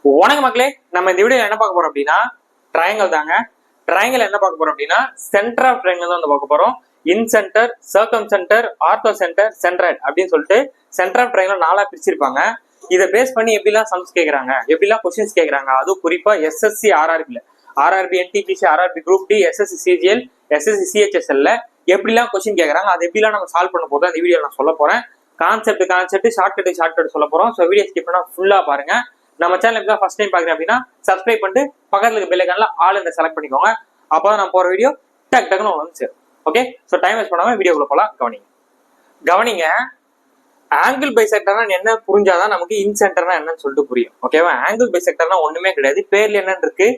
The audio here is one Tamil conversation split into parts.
வணக்கம் மக்களே, நம்ம இந்த வீடியோ என்ன பார்க்க போறோம் அப்படின்னா ட்ரையாங்கிள் தாங்க. ட்ரையாங்கிள் என்ன பார்க்க போறோம் அப்படின்னா சென்டர் ஆஃப் ட்ரையாங்கிள் தான் வந்து பார்க்க போறோம். இன் சென்டர், சர்க்கம் சென்டர், ஆர்த்தோ சென்டர், சென்ட்ராய்ட் அப்படின்னு சொல்லிட்டு சென்டர் ஆஃப் ட்ரையாங்கிள் 4 பிரிச்சிருப்பாங்க. இதை பேஸ் பண்ணி எப்படிலாம் சம்ஸ் கேட்கறாங்க, எப்படிலாம் கொஸ்டின்ஸ் கேட்கறாங்க, அதுவும் குறிப்பா எஸ்எஸ்சி ஆர்ஆர்பில, RRB NTPC, RRB group D, SSC CGL, SSC சிஹெச்எஸ்எல்ல எப்படிலாம் கொஸ்டின் கேட்கறாங்க, அது எப்படிலாம் நம்ம சால்வ் பண்ண போதும் அந்த வீடியோ நான் சொல்ல போறேன். கான்செப்ட் ஷார்ட்கட் சொல்ல போறோம். ஸோ வீடியோ ஸ்கிப் பண்ணா ஃபுல்லா பாருங்க. நம்ம சேனல் இப்பதான் ஃபர்ஸ்ட் டைம் பாக்குறேன் அப்படின்னா சப்ஸ்கிரைப் பண்ணிட்டு பக்கத்துல இருக்க பெல் ஐகான்ல ஆல் இந்த செலக்ட் பண்ணிக்கோங்க. அப்பதான் நம்ம போற வீடியோ டக்குன்னு வந்து சேரும். ஓகே, ஸோ டைம் வேஸ்ட் பண்ணாம வீடியோக்குள்ள போலாம். கவனிங்க. ஆங்கிள் பைசெக்டர்னா என்ன புரிஞ்சாதான் நமக்கு இன் சென்டர்னா என்னன்னு சொல்லிட்டு புரியும். ஓகேவா? ஆங்கிள் பைசெக்டர்னா ஒண்ணுமே கிடையாது. பேர்ல என்னன்னு இருக்கு,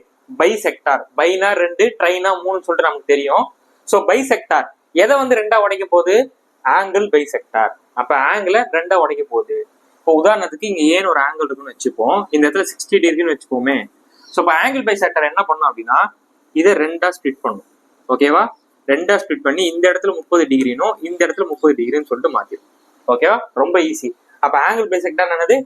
பைசெக்டார். பைனா 2, ட்ரைனா 3 சொல்லிட்டு நமக்கு தெரியும். ஸோ பைசெக்டார் எதை வந்து 2ஆ உடைக்க போகுது? Angle bisector. அப்ப ஆங்கிள 2ஆ உடைக்க போகுது. இப்போ உதாரணத்துக்கு இங்க ஏன் ஒரு ஆங்கிள் இருக்குன்னு வச்சுப்போம், இந்த இடத்துல 60 டிகிரின்னு வச்சுப்போமே. ஸோ இப்போ ஆங்கிள் பைசெக்டர் என்ன பண்ணும் அப்படின்னா இதை 2ஆ ஸ்பிளிட் பண்ணும். ஓகேவா? 2ஆ ஸ்பிளிட் பண்ணி இந்த இடத்துல 30 டிகிரினும் இந்த இடத்துல 30 டிகிரின்னு சொல்லிட்டு மாத்திடும். ஓகேவா? ரொம்ப ஈஸி. அப்ப ஆங்கிள் பைசெக்டர் என்னது,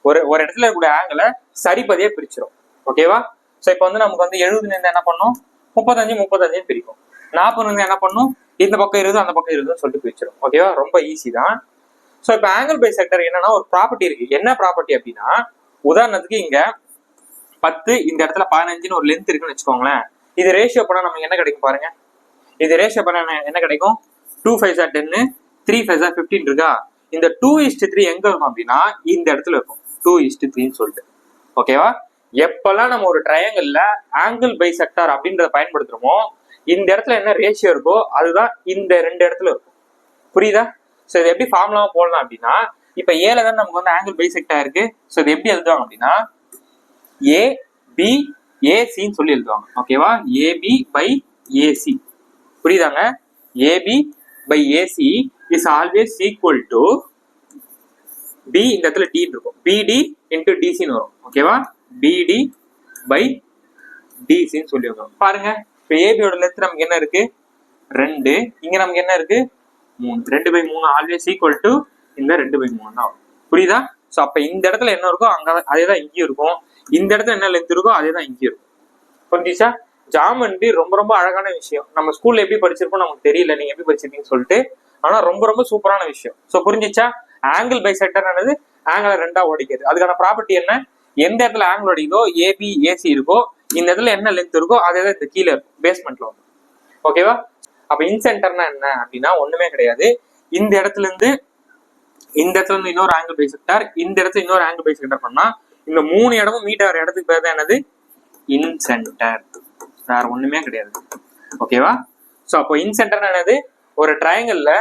ஒரு இடத்துல இருக்கக்கூடிய ஆங்கிள சரிபதியா பிரிச்சிடும். ஓகேவா? ஸோ இப்போ வந்து நமக்கு வந்து 70 இருந்து என்ன பண்ணும், 35 பிரிக்கும். 40 இருந்து என்ன பண்ணும், இந்த பக்கம் 20 அந்த பக்கம் 20 சொல்லிட்டு பிரிச்சிடும். ஓகேவா? ரொம்ப ஈஸி தான். ஸோ இப்போ ஆங்கிள் பைசெக்டர் என்னன்னா ஒரு ப்ராப்பர்ட்டி இருக்கு. என்ன ப்ராப்பர்ட்டி அப்படின்னா, உதாரணத்துக்கு இங்க 10, இந்த இடத்துல 15ன்னு ஒரு லென்த் இருக்குன்னு வச்சுக்கோங்களேன். இது ரேஷியோ பண்ணா நமக்கு என்ன கிடைக்கும் பாருங்க. இது ரேஷியோ பண்ண என்ன கிடைக்கும், 2 5 10, 3 5 15 இருக்கா. இந்த 2:3 எங்க இருக்கும் அப்படின்னா இந்த இடத்துல இருக்கும், 2:3ன்னு சொல்லிட்டு. ஓகேவா? எப்பெல்லாம் நம்ம ஒரு ட்ரையாங்கிள்ல ஆங்கிள் பைசெக்டர் அப்படின்றத பயன்படுத்துறோமோ இந்த இடத்துல என்ன ரேஷியோ இருக்கோ அதுதான் இந்த 2 இடத்துல இருக்கும். புரியுதா? ஸோ இது எப்படி ஃபார்முலாவும் போடலாம் அப்படின்னா, இப்ப ஏல தான் நமக்கு வந்து ஆங்கிள் பைசெக்டர் இருக்கு. ஸோ இது எப்படி எழுதுவாங்க அப்படின்னா ஏபிஏசின்னு சொல்லி எழுதுவாங்க. ஓகேவா? AB by AC. புரியுதாங்க? AB by AC is always equal to B, இந்த இடத்துல டி இருக்கும், பிடி இன்டு டிசின்னு வரும். ஓகேவா? பிடி பை டிசின்னு சொல்லி வரும். பாருங்க, இப்போ ஏபியோட லென்த் நமக்கு என்ன இருக்கு, 2. இங்க நமக்கு என்ன இருக்கு, 3. 2/3 ஆல்வேஸ் ஈக்குவல் டு இந்த 2/3 தான் வரும். புரியுதா? ஸோ அப்ப இந்த இடத்துல என்ன இருக்கோ அங்க அதேதான் இங்கேயும் இருக்கும். இந்த இடத்துல என்ன லென்த் இருக்கோ அதேதான் இங்கேயும் இருக்கும். புரிஞ்சுச்சா? ஜாமெண்ட்ரி ரொம்ப ரொம்ப அழகான விஷயம். நம்ம ஸ்கூல்ல எப்படி படிச்சிருப்போம் நமக்கு தெரியல, நீங்க எப்படி படிச்சிருக்கீங்கன்னு சொல்லிட்டு. ஆனா ரொம்ப ரொம்ப சூப்பரான விஷயம். ஸோ புரிஞ்சிச்சா? ஆங்கிள் பைசெக்டர் ஆனது ஆங்கிள 2ஆ உடைக்கிறது. அதுக்கான ப்ராப்பர்ட்டி என்ன, எந்த இடத்துல ஆங்கிள் உடைக்குதோ ஏபி ஏசி இருக்கோ இந்த இடத்துல என்ன லென்த் இருக்கோ அதே தான் இந்த கீழே இருக்கும், பேஸ்மெண்ட்ல வந்து. ஓகேவா? அப்ப இன்சென்டர்னா என்ன அப்படின்னா ஒண்ணுமே கிடையாது. இந்த இடத்துல இருந்து இன்னொரு ஆங்கிள் பைசெக்டர், இந்த இடத்துல இன்னொரு ஆங்கிள் பைசெக்டர் பண்ணா இந்த 3 இடமும் மீட் ஆகிற இடத்துக்கு பேர் தான் என்னது, இன்சென்டர். வேற ஒண்ணுமே கிடையாது. ஓகேவா? சோ அப்போ இன்சென்டர்னா என்னது, ஒரு ட்ரையாங்கிள்ல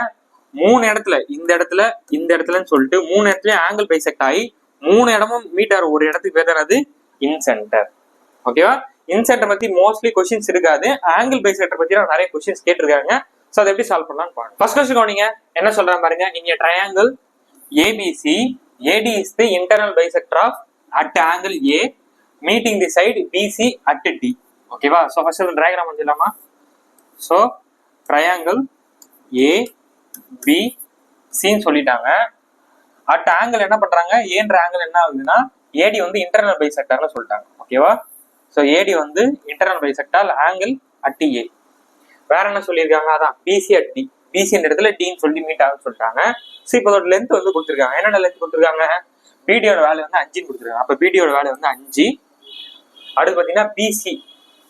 3 இடத்துல இந்த இடத்துலன்னு சொல்லிட்டு 3 இடத்துலயும் ஆங்கிள் பைசெக்ட் ஆகி 3 இடமும் மீட் ஆகிற ஒரு இடத்துக்கு பேர் தான் என்னது, இன்சென்டர். ஓகேவா? இன்சென்டர் பத்தி மோஸ்ட்லி கொஸ்டின்ஸ் இருக்காது. ஆங்கிள் பைசெக்டர் பத்தி நிறைய கொஸ்டின்ஸ் கேட்டிருக்காங்க. சோ அதை எப்படி சால்வ் பண்ணலாம்னு பாருங்க. ஃபர்ஸ்ட் கொஸ்டின் கவனிங்க, என்ன சொல்றாங்க பாருங்க. இன் a triangle ABC, AD is the internal bisector of at angle A meeting the side BC at D. ஓகேவா? சோ ஃபர்ஸ்ட் இந்த டயகிராம் வரையலாமா. சோ ட்ரையாங்கிள் ABC ன்னு சொல்லிட்டாங்க. அட் ஆங்கிள் என்ன பண்றாங்க, ஏன்ற ஆங்கிள் என்ன ஆகுதுன்னா AD வந்து இன்டர்னல் பைசெக்டர்னு சொல்லிட்டாங்க. ஓகேவா? சோ AD வந்து internal bisector angle at A. வேற என்ன சொல்லியிருக்காங்க, அதான் BC at D. BC இடத்துல Dன்னு சொல்லி மீட் ஆகுன்னு சொல்லிட்டாங்க. ஸோ இப்போ அதோட லென்த் வந்து கொடுத்துருக்காங்க. என்னென்ன லென்த் கொடுத்துருக்காங்க, பிடியோட வேல்யூ வந்து 5ன்னு கொடுத்துருக்காங்க. அப்போ பிடியோட வேல்யூ வந்து 5. அடுத்து பார்த்தீங்கன்னா BC.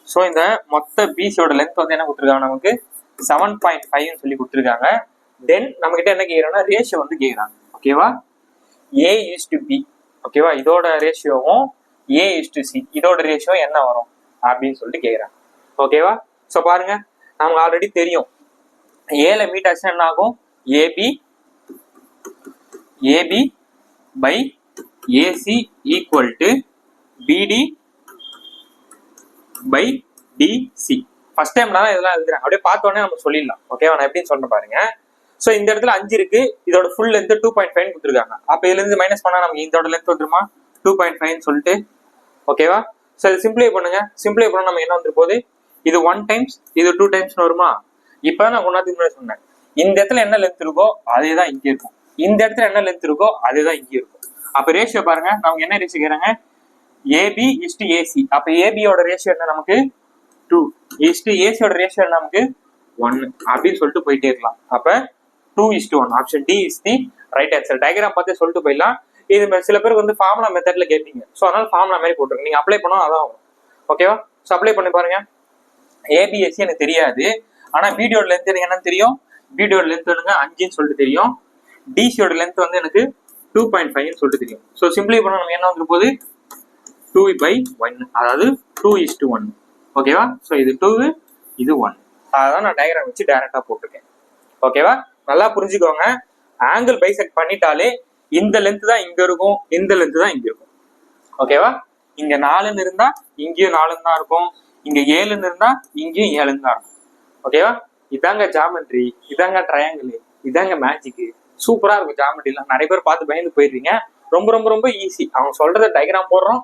ஸோ இந்த மொத்த பிசியோட லென்த் வந்து என்ன கொடுத்துருக்காங்க, நமக்கு 7.5ன்னு சொல்லி கொடுத்துருக்காங்க. தென் நம்ம கிட்ட என்ன கேட்குறாங்கன்னா ரேஷியோ வந்து கேட்குறாங்க. ஓகேவா? A:B. ஓகேவா? இதோட ரேஷியோவும் A:C இதோட ரேஷியோ என்ன வரும் அப்படின்னு சொல்லிட்டு கேட்குறாங்க. ஓகேவா? ஸோ பாருங்க, நமக்கு ஆல்ரெடி தெரியும் ஏல மீட் ஆச்சுன்னா என்ன ஆகும், AB by AC equal to BD by DC. First time தான் இதெல்லாம் எழுதுறேன், அப்படியே பார்த்தோன்னே நம்ம சொல்லிடலாம். ஓகேவா? நான் எப்படின்னு சொல்றேன் பாருங்க. ஸோ இந்த இடத்துல 5 இருக்கு, இதோட ஃபுல் லென்த் 2.5 கொடுத்துருக்காங்க. அப்போ இதுல இருந்து மைனஸ் பண்ணா நமக்கு இதோட லென்த் வந்துருமா 2.5 சொல்லிட்டு. ஓகேவா? ஸோ இது சிம்பிளை பண்ணுங்க. சிம்பிளை பண்ணா நம்ம என்ன வந்துரு போகுது, இது 1 டைம்ஸ் இது 2 டைம்ஸ் வருமா. இப்ப நான் ஒன்னாத்துக்கு முன்னாடி சொன்னேன், இந்த இடத்துல என்ன லென்த் இருக்கோ அதே தான் இங்கே இருக்கும், இந்த இடத்துல என்ன லென்த் இருக்கோ அதே தான் இங்கே இருக்கும். அப்ப ரேஷியோ பாருங்க, நமக்கு என்ன ரேஷியோ கேக்குறாங்க, ஏபி இஸ்டு ஏசி. அப்ப ஏபியோட ரேஷியோ என்ன நமக்கு 2 இஸ்டு ஏசியோட ரேஷியோ என்ன நமக்கு 1 அப்படின்னு சொல்லிட்டு போயிட்டே இருக்கலாம். அப்ப 2:1 option D is the right answer. Diagram பார்த்து சொல்லிட்டு போயிடலாம். இது சில பேருக்கு வந்து ஃபார்முலா மெத்தட்ல கேட்பீங்க. ஸோ அதனால ஃபார்முலா மாதிரி போட்டுருங்க. நீங்க அப்ளை பண்ணா அதான் வரும். ஓகேவா? ஸோ அப்ளை பண்ணி பாருங்க. ஏபிஎஸ்சி எனக்கு தெரியாது, ஆனா வீடியோட லென்த் எனக்கு என்னன்னு தெரியும். வீடியோட லென்த் வந்து 5ன்னு சொல்லிட்டு தெரியும். டிசியோட லென்த் வந்து எனக்கு 2.5ன்னு சொல்லிட்டு தெரியும். ஸோ சிம்பிளி பண்ண நம்ம என்ன வந்துட்டு போகுது 2/1, அதாவது 2:1. ஓகேவா? ஸோ இது 2, இது 1. அதான் நான் டயக்ராம் வச்சு டைரக்டா போட்டிருக்கேன். ஓகேவா? நல்லா புரிஞ்சுக்கோங்க. ஆங்கிள் பைசெக்ட் பண்ணிட்டாலே இந்த லென்த் தான் இங்க இருக்கும், இந்த லென்த் தான் இங்க இருக்கும். ஓகேவா? இங்க 4ன்னு இருந்தா இங்கேயும் 4ன்னு தான் இருக்கும், இங்க 7ன்னு இருந்தா இங்கேயும் 7ன்னு தான் இருக்கும். ஓகேவா? இதாங்க ஜாமெட்ரி, இதாங்க ட்ரையாங்கிள், இதாங்க மேஜிக். சூப்பரா இருக்கும் ஜாமெட்ரிலாம். நிறைய பேர் பார்த்து பயந்து போயிடுறீங்க. ரொம்ப ரொம்ப ரொம்ப ஈஸி. அவங்க சொல்றத டயக்ராம் போடுறோம்,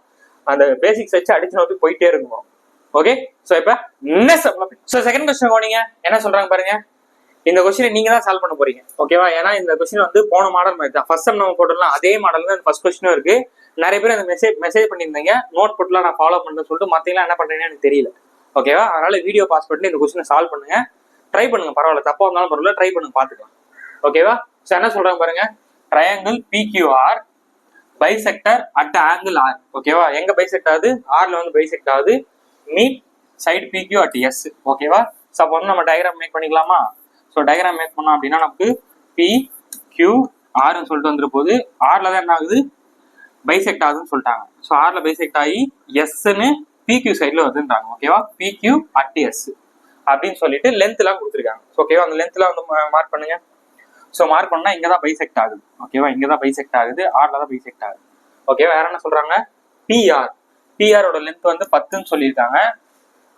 அந்த பேசிக்ஸ் வச்சு அடிச்சு நோக்கி போயிட்டே இருக்கும். ஓகே, சோ இப்ப செகண்ட் கொஸ்டின் போனீங்க என்ன சொல்றாங்க பாருங்க. இந்த கொஸ்டின் நீங்க தான் சால்வ் பண்ண போறீங்க. ஓகேவா? ஏன்னா இந்த கொஸ்டின் வந்து போன மாடல் மாதிரி தான். ஃபர்ஸ்ட் டைம் நம்ம போட்டோம்லாம் அதே மாடல் தான் ஃபர்ஸ்ட் கொஸ்டினும் இருக்கு. நிறைய பேர் அந்த மெசேஜ் பண்ணியிருந்தீங்க, நோட் போட்டுலாம் நான் ஃபாலோ பண்ணுறேன்னு சொல்லிட்டு மற்றவங்களாம் என்ன பண்றீங்கன்னு எனக்கு தெரியல. ஓகேவா? அதனால வீடியோ பாஸ் பண்ணி இந்த கொஸ்டினை சால்வ் பண்ணுங்க. ட்ரை பண்ணுங்க, பரவாயில்ல, தப்பா இருந்தாலும் பரவாயில்ல, ட்ரை பண்ணுங்க, பாத்துக்கலாம். ஓகேவா? ஸோ என்ன சொல்றாங்க பாருங்க. Triangle PQR bisector at angle R. ஓகேவா? எங்க பைசெக்ட் ஆகுது? ஆர்ல வந்து பைசெக்ட் ஆகுது. Meet side PQ at S. ஓகேவா? ஸோ அப்போ வந்து நம்ம டயக்ராம் மேக் பண்ணிக்கலாமா? ஸோ டயக்ராம் மேக் பண்ணோம் அப்படின்னா நமக்கு PQRன்னு சொல்லிட்டு வந்துரு போது. ஆர்ல தான் என்ன ஆகுது? பைசெக்ட் ஆகுதுன்னு சொல்லிட்டாங்க. ஸோ ஆர்ல பைசெக்ட் ஆகி எஸ்ன்னு PQ சைட்ல வந்துட்டாங்க. ஓகேவா? PQ at S அப்படின்னு சொல்லிட்டு லென்த் எல்லாம் கொடுத்துருக்காங்க. ஓகேவா? அந்த லென்த் எல்லாம் வந்து மார்க் பண்ணுங்க. ஸோ மார்க் பண்ணா இங்கதான் பைசெக்ட் ஆகுது. ஓகேவா? இங்கதான் பைசெக்ட் ஆகுது, ஆர்ல தான் பைசெக்ட் ஆகுது. ஓகேவா? வேற என்ன சொல்றாங்க? பிஆரோட லென்த் வந்து 10ன்னு சொல்லியிருக்காங்க.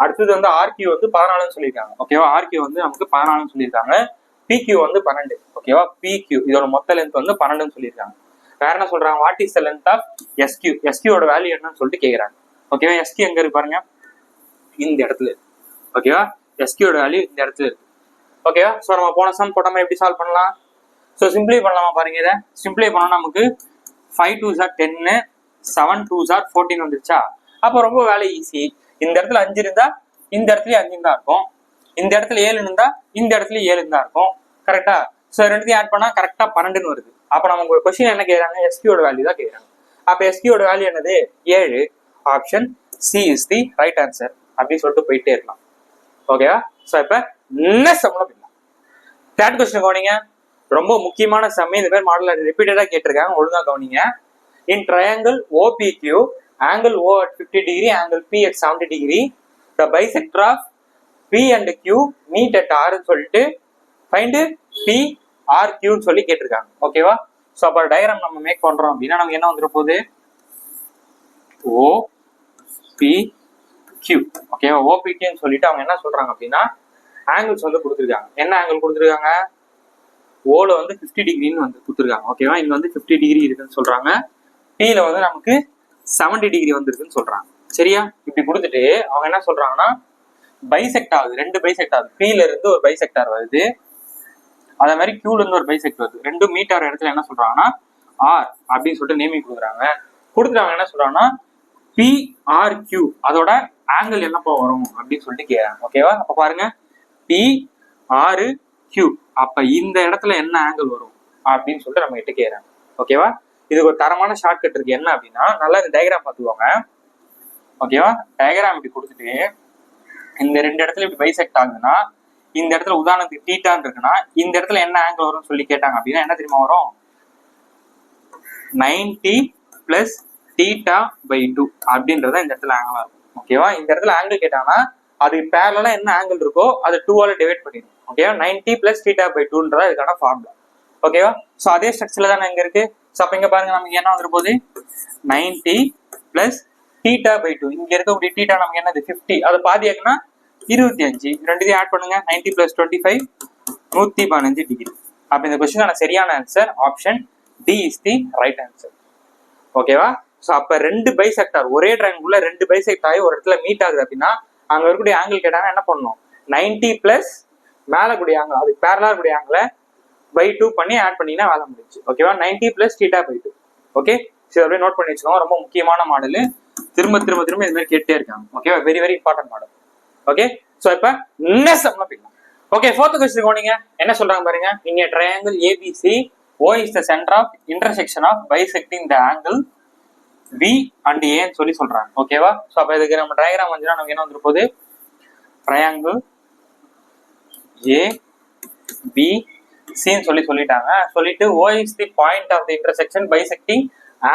அடுத்தது வந்து ஆர்கியூ வந்து 14ன்னு சொல்லியிருக்காங்க. ஓகேவா? ஆர்கியூ வந்து நமக்கு 14ன்னு சொல்லியிருக்காங்க. பிக்யூ வந்து 12. ஓகேவா? பிக்யூ இதோட மொத்த லென்த் வந்து 12ன்னு சொல்லியிருக்காங்க. வேற என்ன சொல்றாங்க? What is the length of SQ? எஸ்கியூட வேல்யூ என்னன்னு சொல்லிட்டு கேக்குறாங்க. ஓகேவா? எஸ்கியூ எங்க இருக்கு பாருங்க, இந்த இடத்துல இருக்கு. ஓகேவா? எஸ்கியூட வேல்யூ இந்த இடத்துல இருக்கு. ஓகேவா? ஸோ நம்ம போன சம் போட்டாம எப்படி சால்வ் பண்ணலாம்? ஸோ சிம்பிளை பண்ணலாமா பாருங்க. இதை சிம்பிளை பண்ணா நமக்கு 5 2s are 10, 7 2s are 14 வந்துருச்சா? அப்போ ரொம்ப வேலை ஈஸி. இந்த இடத்துல 5 இருந்தா இந்த இடத்துல 5 தான் இருக்கும், இந்த இடத்துல 7 இருந்தா இந்த இடத்துல 7 தான் இருக்கும். கரெக்டா? ஸோ ரெண்டுத்தையும் ஆட் பண்ணா கரெக்டா 12ன்னு வருது. அப்போ நமக்கு கொஸ்டின் என்ன கேட்கறாங்க? எஸ்கியூட வேல்யூ தான் கேட்கறாங்க. அப்போ எஸ்கியூட வேல்யூ என்னது? 7. Option C is the right answer அப்படின்னு சொல்லிட்டு போயிட்டே இருக்கலாம். ஓகேவா? ஸோ இப்போ நெக்ஸ்ட் சம்ல போயிடலாம். தேர்ட் கொஸ்டின் கவனிங்க. ரொம்ப முக்கியமான சம். இந்த பேர் மாடல் ரிப்பீட்டடா கேட்டிருக்காங்க, ஒழுங்கா கவனிங்க. இன் triangle OPQ, angle O at 50 degree, angle P at 70 degree, the bisector of P and Q meet at R ன்னு சொல்லிட்டு find PRQ ன்னு சொல்லி கேட்டிருக்காங்க. ஓகேவா? ஸோ அப்போ டயக்ராம் நம்ம மேக் பண்றோம் அப்படின்னா நமக்கு என்ன வந்துட போகுது? OPQ. ஓகேவா? OPQன்னு சொல்லிட்டு அவங்க என்ன சொல்றாங்க அப்படின்னா ஆங்கிள்ஸ் வந்து கொடுத்துருக்காங்க. என்ன ஆங்கிள் கொடுத்துருக்காங்க? ஓல வந்து 50 டிகிரின்னு வந்து கொடுத்துருக்காங்க. ஓகேவா? இங்க வந்து 50 டிகிரி இருக்குன்னு சொல்றாங்க. டீல வந்து நமக்கு 70 டிகிரி வந்துருக்குன்னு சொல்றாங்க. சரியா? இப்படி கொடுத்துட்டு அவங்க என்ன சொல்றாங்கன்னா பைசெக்ட் ஆகுது, 2 பைசெக்ட் ஆகுது. பீல இருந்து ஒரு பைசெக்டார் வருது, அதே மாதிரி கியூல இருந்து ஒரு பைசெக்ட் வருது. 2 மீட் ஆகிற இடத்துல என்ன சொல்றாங்கன்னா ஆர் அப்படின்னு சொல்லிட்டு நேமிங் கொடுக்குறாங்க. கொடுத்துட்டு என்ன சொல்றாங்கன்னா PRQ அதோட ஆங்கிள் என்னப்பா வரும் அப்படின்னு சொல்லிட்டு கேட்கறாங்க. ஓகேவா? அப்ப பாருங்க PRQ, அப்ப இந்த இடத்துல என்ன ஆங்கிள் வரும் அப்படின்னு சொல்லிட்டு நம்ம கிட்ட கேட்கறாங்க. ஓகேவா? இதுக்கு ஒரு தரமான ஷார்ட்கட் இருக்கு. என்ன அப்படின்னா நல்லா இந்த டயக்ராம் பார்த்துக்கோங்க. ஓகேவா? டயக்ராம் இப்படி கொடுத்துட்டு இந்த 2 இடத்துல இப்படி பைசெக்ட் ஆகுதுன்னா இந்த இடத்துல உதாரணத்துக்கு தீட்டான்னு இருக்குன்னா இந்த இடத்துல என்ன ஆங்கிள் வரும்னு சொல்லி கேட்டாங்க அப்படின்னா என்ன தெரியுமா வரும்? 90 + θ/2 அப்படின்றத இந்த இடத்துல ஆங்கிளா இருக்கும். ஓகேவா? இந்த இடத்துல ஆங்கிள் கேட்டாங்கன்னா அதுக்கு பேரலா என்ன ஆங்கிள் இருக்கோ அதை 2ஆல டிவைட் பண்ணிடும். ஓகேவா? 90 + θ/2ன்றதா இதுக்கான ஃபார்முலா. ஓகேவா? ஸோ அதே ஸ்ட்ரக்சர்ல தானே இங்க இருக்கு. ஸோ அப்ப இங்க பாருங்க நமக்கு என்ன வந்துரு போகுது? 90 + θ/2. இங்க இருக்கக்கூடிய θ நமக்கு என்னது? 50. அது பாதி ஆகுனா 25. ரெண்டுத்தையும் ஆட் பண்ணுங்க. 90 + 25 115 டிகிரி. அப்ப இந்த கொஸ்டினுக்கான சரியான answer option D is the right answer. ஓகேவா? ஸோ அப்ப 2 பைசெக்டார் ஒரே ட்ரையாங்கிள்ல 2 பைசெக்ட் ஆகி ஒரு இடத்துல மீட் ஆகுது அப்படின்னா அங்க இருக்கக்கூடிய ஆங்கிள் கேட்டாங்க என்ன பண்ணணும்? 90 + மேல கூடிய ஆங்கிள் அதுக்கு பேரலா கூடிய ஆங்கிள /2 பண்ணி ஆட் பண்ணீங்கன்னா வேலை முடிச்சு. ஓகேவா? 90 + θ/2. ஓகே, சரி அப்படியே நோட் பண்ணி வச்சுக்கோங்க. ரொம்ப முக்கியமான மாடல். திரும்ப திரும்ப திரும்ப இது மாதிரி கேட்டே இருக்காங்க. ஓகேவா, very very important model. Okay, so இப்ப நெக்ஸ்ட் நம்ம போயிடலாம். ஓகே, ஃபோர்த் क्वेश्चन போனீங்க. என்ன சொல்றாங்க பாருங்க. இன் a triangle ABC O is the center of intersection of bisecting the angle B and A ன்னு சொல்றாங்க. ஓகேவா, சோ அப்ப இதுக்கு நம்ம டயகிராம் வந்தா நமக்கு என்ன வந்துற போகுது, triangle A B C ன்னு சொல்லிட்டாங்க. சொல்லிட்டு O is the point of the intersection bisecting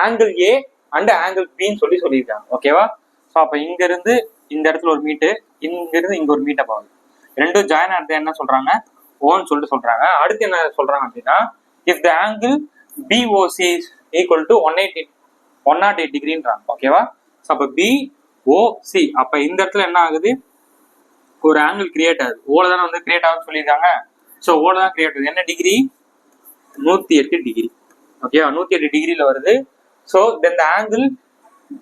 angle A and angle B ன்னு சொல்லிருக்காங்க. ஓகேவா, சோ அப்ப இங்க இருந்து இந்த இடத்துல ஒரு மீட், இங்க இருந்து இங்க ஒரு மீட் ஆகும். ரெண்டும் ஜாயின் ஆனது என்ன சொல்றாங்க, ஓன்னு சொல்றாங்க. அடுத்து என்ன சொல்றாங்க அப்படின்னா, if the angle BOC is equal to 108 டிகிரின்றாங்க. ஓகேவா, சோ அப்ப BOC அப்ப இந்த இடத்துல என்ன ஆகுது, ஒரு ஆங்கிள் கிரியேட் ஆகுது. ஓல தானே வந்து கிரியேட் ஆகுதுன்னு சொல்லியிருக்காங்க. சோ ஓல தான் கிரியேட் ஆகுது. என்ன டிகிரி, 108 டிகிரி. ஓகேவா, 108 டிகிரில வருது. சோ தென் த ஆங்கிள்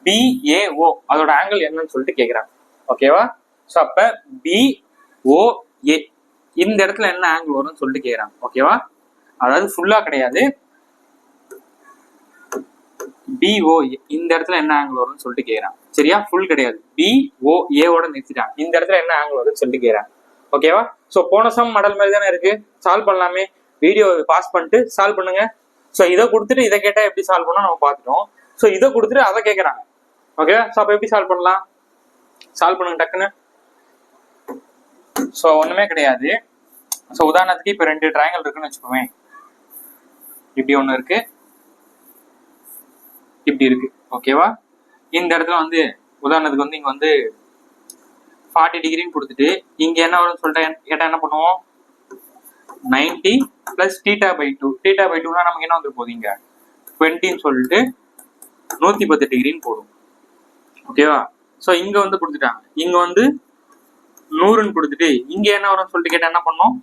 BAO அதோட ஆங்கிள் என்னன்னு சொல்லிட்டு கேக்குறாங்க. ஓகேவா, சோ அப்ப BOA இந்த இடத்துல என்ன ஆங்கிள் வரும்னு சொல்லிட்டு கேக்குறாங்க. ஓகேவா, அதாவது ஃபுல்லா கிடையாது, BOA இந்த இடத்துல என்ன ஆங்கிள் வரும்னு சொல்லிட்டு கேக்குறாங்க. சரியா, ஃபுல் கிடையாது, BOA ஓட நிறுத்திட்டாங்க. இந்த இடத்துல என்ன ஆங்கிள் வரும்னு சொல்லிட்டு கேக்குறாங்க. ஓகேவா, சோ போன சம் மாடல் மாதிரி தானே இருக்கு, சால்வ் பண்ணலாமே. வீடியோ பாஸ் பண்ணிட்டு சால்வ் பண்ணுங்க. சோ இதை கொடுத்துட்டு இதை கேட்டா எப்படி சால்வ் பண்ணா நம்ம பார்த்துட்டோம். சோ இதை கொடுத்துட்டு அதை கேட்கறாங்க. ஓகேவா, சோ அப்ப எப்படி சால்வ் பண்ணலாம், சால்வ் பண்ணுங்க டக்குன்னு. சோ ஒண்ணுமே கிடையாது. சோ உதாரணத்துக்கு இப்ப 2 ட்ரையாங்கிள் இருக்குன்னு வச்சுக்கோமே. இப்படி ஒண்ணு இருக்கு, இப்படி இருக்கு. ஓகேவா, இந்த இடத்துல வந்து உதாரணத்துக்கு வந்து இங்க வந்து 40 டிகிரின்னு கொடுத்துட்டு இங்க என்ன வரும்னு சொல்லிட்டு கேட்டா என்ன பண்ணுவோம், 90 பிளஸ் θ/2. θ/2னா நமக்கு என்ன வந்து போகுது, இங்க 20ன்னு சொல்லிட்டு 110 டிகிரின்னு போடும். ஓகேவா, சோ இங்க வந்து கொடுத்துட்டாங்க, இங்க வந்து 100ன்னு கொடுத்துட்டு இங்க என்ன வரும்னு சொல்லிட்டு கேட்டா என்ன பண்ணோம்,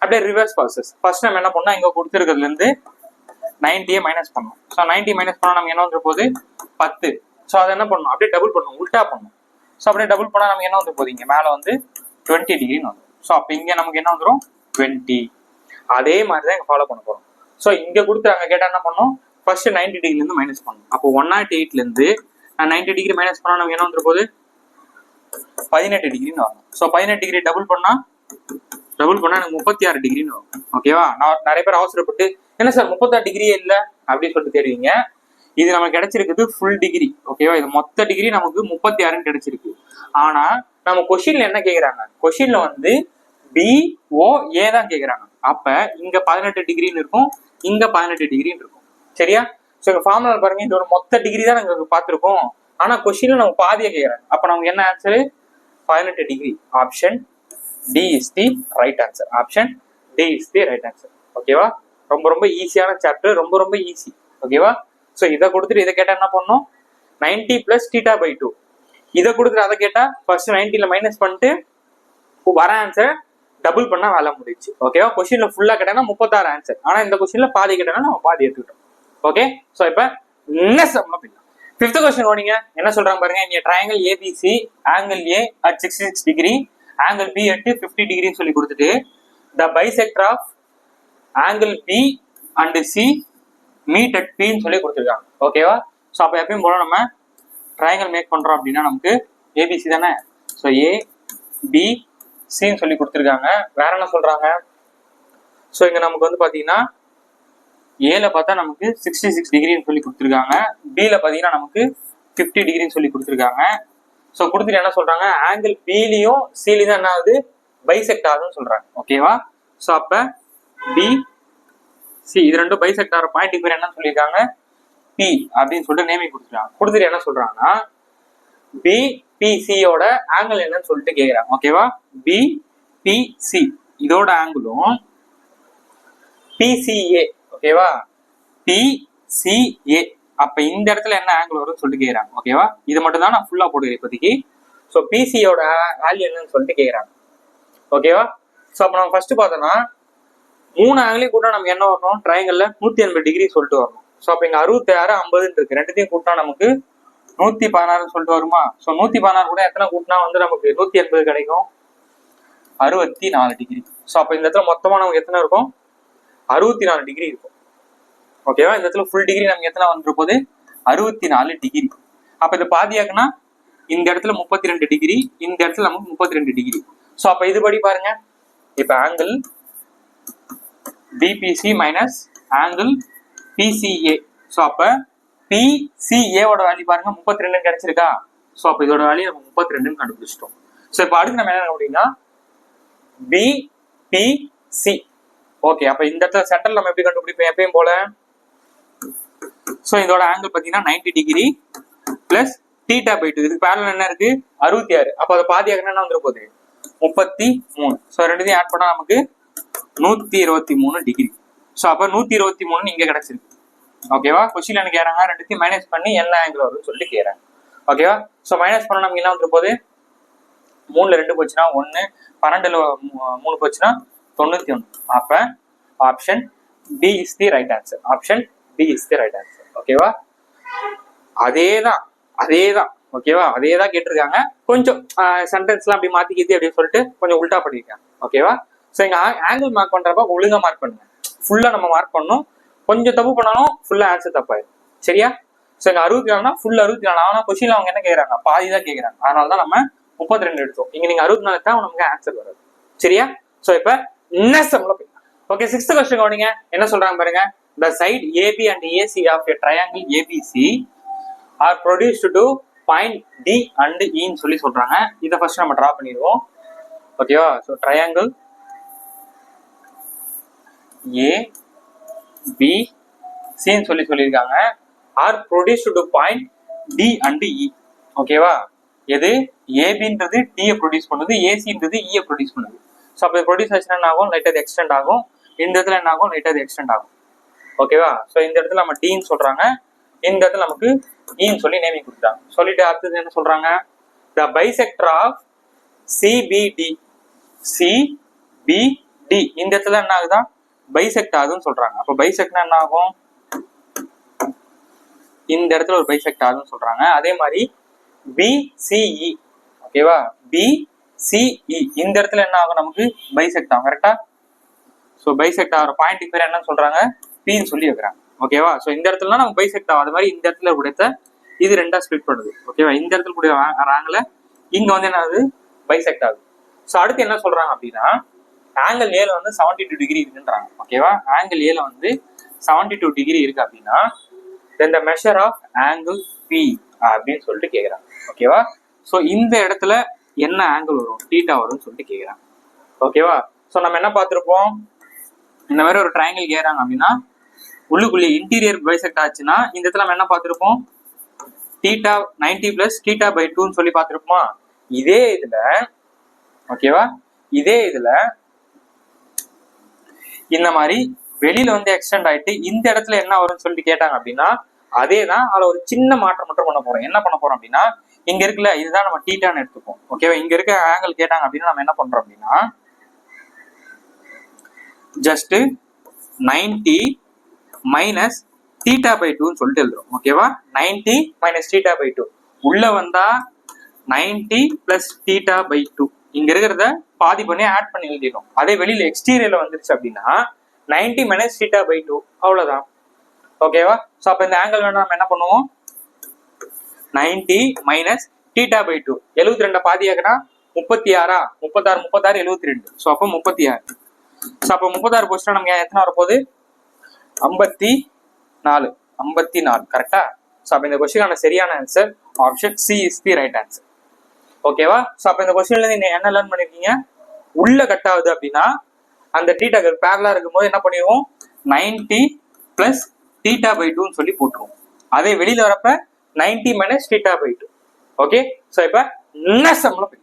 அப்படியே ரிவர்ஸ் ப்ராசஸ். ஃபர்ஸ்ட் நம்ம என்ன பண்ணோம், இங்க கொடுத்துருக்கிறதுல இருந்து 90 மைனஸ் பண்ணோம். ஸோ 90 மைனஸ் பண்ணா நமக்கு என்ன வந்து போகுது, 10. ஸோ அதை என்ன பண்ணணும், அப்படியே டபுள் பண்ணணும், உல்டா பண்ணணும். ஸோ அப்படியே டபுள் பண்ணா நமக்கு என்ன வந்து போகுது, இங்க மேல வந்து 20 டிகிரின்னு வந்துடும். ஸோ அப்போ இங்க நமக்கு என்ன வந்துடும், 20. அதே மாதிரி தான் இங்க ஃபாலோ பண்ண போறோம். ஸோ இங்க கொடுத்துறாங்க கேட்டா என்ன பண்ணணும், ஃபர்ஸ்ட் 90 டிகிரில இருந்து மைனஸ் பண்ணணும். அப்போ 108ல இருந்து 90 டிகிரி மைனஸ் பண்ணா நமக்கு என்ன வந்து போகுது, 18 டிகிரின்னு வரும். ஸோ 18 டிகிரி டபுள் பண்ணா எனக்கு 36 டிகிரின்னு வரும். ஓகேவா, நான் நிறைய பேர் அவசரப்பட்டு என்ன சார் 36 டிகிரியே இல்லை அப்படின்னு சொல்லிட்டு தேடுவீங்க. இது நமக்கு கிடைச்சிருக்குது ஃபுல் டிகிரி. ஓகேவா, இது மொத்த டிகிரி நமக்கு 36ன்னு கிடைச்சிருக்கு. ஆனா நம்ம கொஸ்டின்ல என்ன கேக்குறாங்க, கொஸ்டின்ல வந்து BOA தான் கேக்குறாங்க. அப்ப இங்க 18 டிகிரின்னு இருக்கும், இங்க 18 டிகிரின்னு இருக்கும். சரியா, ஸோ இங்க ஃபார்முலா பாருங்க, இதோட மொத்த டிகிரி தான் நாங்க பார்த்துருக்கோம். ஆனா கொஸ்டின்ல நம்ம பாதியை கேக்குறாங்க. அப்ப நமக்கு என்ன answer, 18 degree. Option D is the right answer. Option D is the right answer. ஓகேவா, ரொம்ப ரொம்ப ஈஸியான சாப்டர், ரொம்ப ரொம்ப ஈஸி. ஓகேவா, ஸோ இதை கொடுத்துட்டு இதை கேட்டா என்ன பண்ணணும், 90 பிளஸ் θ/2. இதை கொடுத்துட்டு அதை கேட்டா ஃபர்ஸ்ட் 90ல மைனஸ் பண்ணிட்டு வர ஆன்சர் டபுள் பண்ணா வேலை முடிச்சு. ஓகேவா, கொஸ்டின்ல ஃபுல்லா கேட்டா 36 ஆன்சர். ஆனா இந்த கொஸ்டின்ல பாதி கேட்டா நம்ம பாதி எடுத்துக்கிட்டோம். ஓகே, ஸோ இப்ப நெக்ஸ்ட் நம்ம போயிடலாம். 5th question ஓடிங்க. என்ன சொல்றாங்க பாருங்க, இங்க triangle ABC angle A at 66 degree, angle B at 50 டிகிரின்னு சொல்லி கொடுத்துட்டு the bisector of angle B and C meet at P ன்னு சொல்லி கொடுத்துருக்காங்க. ஓகேவா, ஸோ அப்போ எப்பயும் போல நம்ம ட்ரையாங்கிள் மேக் பண்றோம் அப்படின்னா நமக்கு ABC தானே. ஸோ ABCன்னு சொல்லி கொடுத்துருக்காங்க. வேற என்ன சொல்றாங்க, ஸோ இங்க நமக்கு வந்து பாத்தீங்கன்னா ஏல பார்த்தா நமக்கு 66 டிகிரின்னு சொல்லி கொடுத்துருக்காங்க, பில பாத்தீங்கன்னா நமக்கு 50 டிகிரின்னு சொல்லி கொடுத்துருக்காங்க. ஸோ கொடுத்துட்டு என்ன சொல்றாங்க, ஆங்கிள் பிலையும் சிலையும் தான் என்ன ஆகுது, பைசெக்ட் ஆகுதுன்னு சொல்றாங்க. ஓகேவா, ஸோ அப்ப BC இது ரெண்டும் பைசெக்ட் ஆகிற பாயிண்ட் பேர் என்ன சொல்லியிருக்காங்க, P அப்படின்னு சொல்லிட்டு நேமிங் கொடுத்துருக்காங்க. கொடுத்துட்டு என்ன சொல்றாங்கன்னா BPCயோட ஆங்கிள் என்னன்னு சொல்லிட்டு கேட்குறாங்க. ஓகேவா, BPC இதோட ஆங்கிளும் PCA. ஓகேவா, PCA அப்ப இந்த இடத்துல என்ன ஆங்கிள் வரும்னு சொல்லிட்டு கேக்குறாங்க. ஓகேவா, இது மட்டும் தான் நான் ஃபுல்லா போடுறேன் இப்போதைக்கு. ஸோ பிசியோட வேல்யூ என்னன்னு சொல்லிட்டு கேக்குறாங்க. ஓகேவா, ஸோ அப்போ நம்ம ஃபர்ஸ்ட் பார்த்தோம்னா 3 ஆங்கிளையும் கூட நமக்கு என்ன வரணும், ட்ரையாங்கிள்ல 180 டிகிரி சொல்லிட்டு வரணும். ஸோ அப்போ இங்க 66 50 இருக்கு, ரெண்டுத்தையும் கூட்டினா நமக்கு 116 சொல்லிட்டு வருமா. ஸோ 116 கூட எத்தனை கூட்டினா வந்து நமக்கு 180 கிடைக்கும், 64 டிகிரி. ஸோ அப்போ இந்த இடத்துல மொத்தமா நமக்கு எத்தனை இருக்கும், 64 டிகிரி இருக்கும். ஓகேவா, இந்த இடத்துல ஃபுல் டிகிரி நமக்கு எத்தனை வந்துட்டு போகுது, 64 டிகிரி. அப்ப இது பாதியாக்குனா இந்த இடத்துல 32 டிகிரி, இந்த இடத்துல நமக்கு 32 டிகிரி. ஸோ அப்ப இதுபடி பாருங்க, இப்ப angle PBC minus angle PCA. So அப்ப பிசிஏவோட வேல்யூ பாருங்க 32 கிடைச்சிருக்கா. ஸோ அப்ப இதோட வேல்யூ நம்ம 32 கண்டுபிடிச்சிட்டோம். ஸோ இப்போ அடுத்து நம்ம என்ன அப்படின்னா பிபிசி. ஓகே, அப்ப இந்த இடத்துல சென்டர் நம்ம எப்படி கண்டுபிடிப்போம் எப்பயும் போல. ஸோ இதோட ஆங்கிள் பார்த்தீங்கன்னா 90 டிகிரி பிளஸ் θ/2. இதுக்கு பேரல் என்ன இருக்கு 66. அப்ப அதை பாதியாக என்ன வந்துட போகுது 33. ஸோ ரெண்டுத்தையும் ஆட் பண்ணா நமக்கு 123 டிகிரி. ஸோ அப்ப 123 இங்க கிடைச்சிருக்கு. ஓகேவா, கொஸ்டின் எனக்கு கேட்றாங்க ரெண்டுத்தையும் மைனஸ் பண்ணி என்ன ஆங்கிள் வரும்னு சொல்லி கேட்றாங்க. ஓகேவா, ஸோ மைனஸ் பண்ண நமக்கு என்ன வந்துட போகுது 3ல 2 போச்சுன்னா 1, 12ல 3 போச்சுன்னா 91. அப்ப option D is the right answer. Option D is the right answer. ஓகேவா, அதேதான் ஓகேவா, அதேதான் கேட்டிருக்காங்க. கொஞ்சம் சென்டென்ஸ்லாம் அப்படி மாத்திக்கிது அப்படின்னு சொல்லிட்டு கொஞ்சம் உல்டா பண்ணிருக்காங்க. ஓகேவா, ஸோ இங்க ஆங்கிள் மார்க் பண்றப்ப ஒழுங்கா மார்க் பண்ணுங்க. ஃபுல்லா நம்ம மார்க் பண்ணணும். கொஞ்சம் தப்பு பண்ணாலும் ஃபுல்லா ஆன்சர் தப்பாயிடும். சரியா, ஸோ இங்க 64னா ஃபுல் 64. ஆனா கொஸ்டின்ல அவங்க என்ன கேட்கறாங்க பாதி தான் கேட்கறாங்க. அதனால தான் நம்ம 32 எடுத்தோம். இங்க நீங்க 64 தான் நமக்கு ஆன்சர் வராது. சரியா, ஸோ இப்ப நெக்ஸ்ட் ஓகே 6th क्वेश्चन கவனிங்க. என்ன சொல்றாங்க பாருங்க. The side AB and AC of a triangle ABC are produced to point D and E ன்னு சொல்லி சொல்றாங்க. இதை ஃபர்ஸ்ட் நம்ம டிரா பண்ணிடுவோம். ஓகேவா, ஸோ ட்ரையாங்கிள் ABC ன்னு சொல்லியிருக்காங்க. Are produced to point D and E. ஓகேவா, எது ஏபின்றது டியை ப்ரொடியூஸ் பண்ணுது, ஏசின்றது இயை ப்ரொடியூஸ் பண்ணுது. ஸோ அப்போ ப்ரொடியூஸ் ஆச்சுன்னா என்ன ஆகும் லைட்டாக எக்ஸ்டெண்ட் ஆகும். இந்த இடத்துல என்ன ஆகும் லைட்டாக எக்ஸ்டெண்ட் ஆகும். ஓகேவா, ஸோ இந்த இடத்துல நம்ம டின்னு சொல்றாங்க, இந்த இடத்துல நமக்கு ஈன்னு சொல்லி நேமிங் கொடுத்தாங்க. சொல்லிட்டு அடுத்தது என்ன சொல்றாங்க the bisector of CBD. CBD இந்த இடத்துல என்ன ஆகுதா பைசெக்ட் ஆகுதுன்னு சொல்றாங்க. அப்ப பைசெக்ட்னா என்ன ஆகும் இந்த இடத்துல ஒரு பைசெக்ட் ஆகுதுன்னு சொல்றாங்க. அதே மாதிரி பிசிஇ. ஓகேவா, பிசிஇ இந்த இடத்துல என்ன ஆகும் நமக்கு பைசெக்ட் ஆகும். கரெக்டா, ஸோ பைசெக்ட் ஆகிற பாயிண்ட் பேர் என்னன்னு சொல்றாங்க பின்னு சொல்லி வைக்கிறாங்க. ஓகேவா, ஸோ இந்த இடத்துல நமக்கு பைசெக்ட் ஆகும். அது மாதிரி இந்த இடத்துல கொடுத்த இது ரெண்டா ஸ்பிளிட் பண்ணுது. ஓகேவா, இந்த இடத்துல கூட ஆங்கிள் இங்க வந்து என்ன ஆகுது பைசெக்ட் ஆகுது. ஸோ அடுத்து என்ன சொல்றாங்க அப்படின்னா ஆங்கிள் ஏல வந்து 72 டிகிரி இருக்குன்றாங்க. ஓகேவா, ஆங்கிள் ஏல வந்து 72 டிகிரி இருக்கு அப்படின்னா then the measure of angle B அப்படின்னு சொல்லிட்டு கேட்குறாங்க. ஓகேவா, ஸோ இந்த இடத்துல என்ன ஆங்கிள் வரும் தீட்டா வரும்னு சொல்லிட்டு கேட்குறாங்க. ஓகேவா, ஸோ நம்ம என்ன பார்த்துருப்போம் இந்த மாதிரி ஒரு ட்ரையாங்கிள் கேட்குறாங்க அப்படின்னா உள்ளுக்குள்ளே இன்டீரியர் பைசெக்ட் ஆச்சுன்னா இந்த இடத்துல நம்ம என்ன பார்த்துருப்போம் தீட்டா 90 பிளஸ் θ/2 சொல்லி பார்த்துருப்போமா. இதே இதுல ஓகேவா, இதே இதுல இந்த மாதிரி வெளியில வந்து எக்ஸ்டெண்ட் ஆயிட்டு இந்த இடத்துல என்ன வரும்னு சொல்லிட்டு கேட்டாங்க அப்படின்னா அதே தான். அதுல ஒரு சின்ன மாற்றம் மட்டும் பண்ண போறோம். என்ன பண்ண போறோம் அப்படின்னா இங்க இருக்குல்ல இதுதான் நம்ம தீட்டான்னு எடுத்துப்போம். ஓகேவா, இங்க இருக்க ஆங்கிள் கேட்டாங்க அப்படின்னா நம்ம என்ன பண்றோம் அப்படின்னா ஜஸ்ட் 90 மைனஸ் θ/2 சொல்லிட்டு எழுதுறோம். ஓகேவா, 90 மைனஸ் θ/2 உள்ள வந்தா 90 பிளஸ் θ/2 இங்க இருக்கிறத பாதி பண்ணி ஆட் பண்ணி எழுதிடும். அதே வெளியில எக்ஸ்டீரியர்ல வந்துருச்சு அப்படின்னா 90 மைனஸ் θ/2 அவ்வளவுதான். ஓகேவா, ஸோ அப்ப இந்த ஆங்கிள் வேணா நம்ம என்ன பண்ணுவோம் 90 மைனஸ் θ/2 72 பாதியாக்குனா 36 36 36 72. ஸோ அப்போ 36. ஸோ அப்போ 36 போச்சுன்னா நமக்கு எத்தனை வரப்போகுது 54 கரெக்டா. ஸோ அப்போ இந்த கொஸ்டினான சரியான answer option C is the right answer. ஓகேவா, ஸோ அப்போ இந்த கொஸ்டின்ல நீங்க என்ன லேர்ன் பண்ணிருக்கீங்க உள்ள கட் ஆகுது அப்படின்னா அந்த தீட்டா பேரலா இருக்கும்போது என்ன பண்ணிடுவோம் 90 பிளஸ் θ/2 சொல்லி போட்டுருவோம். அதே வெளியில வரப்ப 90 மைனஸ் θ/2. ஓகே, ஸோ இப்போ நெக்ஸ்ட் சம்ல போயிடலாம்.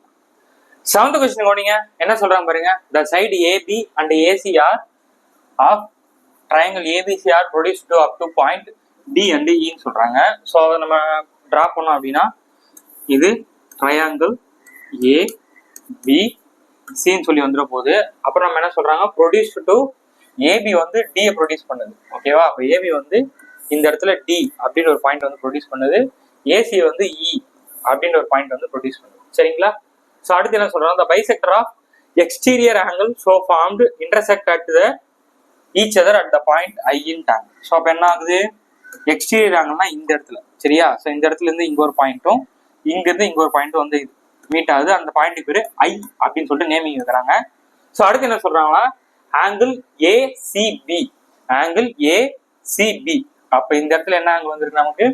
7th கொஸ்டின் கவனிங்க. என்ன சொல்றாங்க பாருங்க. The side AB and AC are of triangle ABC are produced to up to point D and இன்னு சொல்றாங்க. ஸோ அதை நம்ம டிரா பண்ணோம் அப்படின்னா இது ட்ரையாங்கிள் ஏபிசின்னு சொல்லி வந்துட போகுது. அப்புறம் நம்ம என்ன சொல்றாங்க ப்ரொடியூஸ் டு ஏபி வந்து டியை ப்ரொடியூஸ் பண்ணுது. ஓகேவா, அப்போ ஏபி வந்து இந்த இடத்துல டி அப்படின்ற ஒரு பாயிண்ட் வந்து ப்ரொடியூஸ் பண்ணுது, ஏசி வந்து இ அப்படின்ற ஒரு பாயிண்ட் வந்து ப்ரொடியூஸ் பண்ணுது. சரிங்களா, ஸோ அடுத்து என்ன சொல்றாங்க the bisector of exterior angle so formed intersect at the each other at the point I ன்ட்டாங்க. ஸோ அப்போ என்ன ஆகுது எக்ஸ்டீரியர் ஆங்கிள்னா இந்த இடத்துல. சரியா, ஸோ இந்த இடத்துல இருந்து இங்க ஒரு பாயிண்ட்டும் இங்க இருந்து இங்க ஒரு பாயிண்ட் வந்து மீட் ஆகுது. அந்த பாயிண்ட் பேரு ஐ அப்படின்னு சொல்லிட்டு நேமிங் இருக்கிறாங்க. ஸோ அடுத்து என்ன சொல்றாங்களா, ஆங்கிள் ஏசிபி, ஆங்கிள் ஏசிபி. அப்ப இந்த இடத்துல என்ன ஆங்கிள் வந்திருக்கு நமக்கு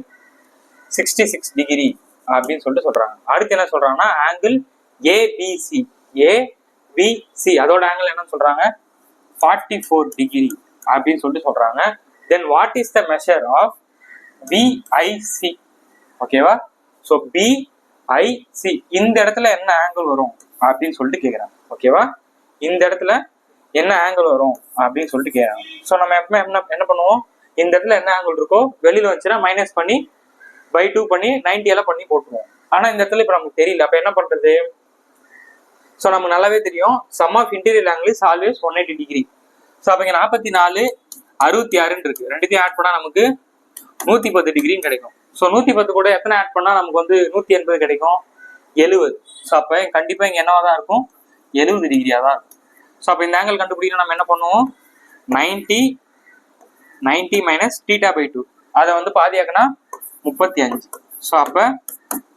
66 டிகிரி அப்படின்னு சொல்லிட்டு சொல்றாங்க. அடுத்து என்ன சொல்றாங்கன்னா ஆங்கிள் ஏபிசி, ஏபிசி அதோட ஆங்கிள் என்ன சொல்றாங்க 44 டிகிரி அப்படின்னு சொல்லிட்டு சொல்றாங்க. Then what is the measure of BIC? ஓகேவா? ஸோ பிஐசி இந்த இடத்துல என்ன ஆங்கிள் வரும் அப்படின்னு சொல்லிட்டு கேட்குறாங்க. ஓகேவா? இந்த இடத்துல என்ன ஆங்கிள் வரும் அப்படின்னு சொல்லிட்டு கேட்குறாங்க. ஸோ நம்ம எப்பவுமே என்ன பண்ணுவோம், இந்த இடத்துல என்ன ஆங்கிள் இருக்கோ வெளியில வச்சுன்னா மைனஸ் பண்ணி பை 2 பண்ணி 90 எல்லாம் பண்ணி போட்டுருவோம். ஆனா இந்த இடத்துல இப்ப நமக்கு தெரியல. அப்ப என்ன பண்றது? ஸோ நமக்கு நல்லாவே தெரியும் sum of interior angle is always 180 degree. So அப்ப இங்க 44 66 இருக்கு. ரெண்டுத்தையும் ஆட் பண்ணா நமக்கு 110 டிகிரின்னு கிடைக்கும். ஸோ 110 கூட எத்தனை ஆட் பண்ணா நமக்கு வந்து 180 கிடைக்கும் 70. ஸோ அப்ப கண்டிப்பா இங்க என்னவா தான் இருக்கும் 70 டிகிரியா தான் இருக்கும். ஸோ அப்ப இந்த ஆங்கிள் கண்டுபிடிக்க நம்ம என்ன பண்ணுவோம் 90 மைனஸ் தீட்டா பை 2 அதை வந்து பாதியாக்குனா 35. ஸோ அப்ப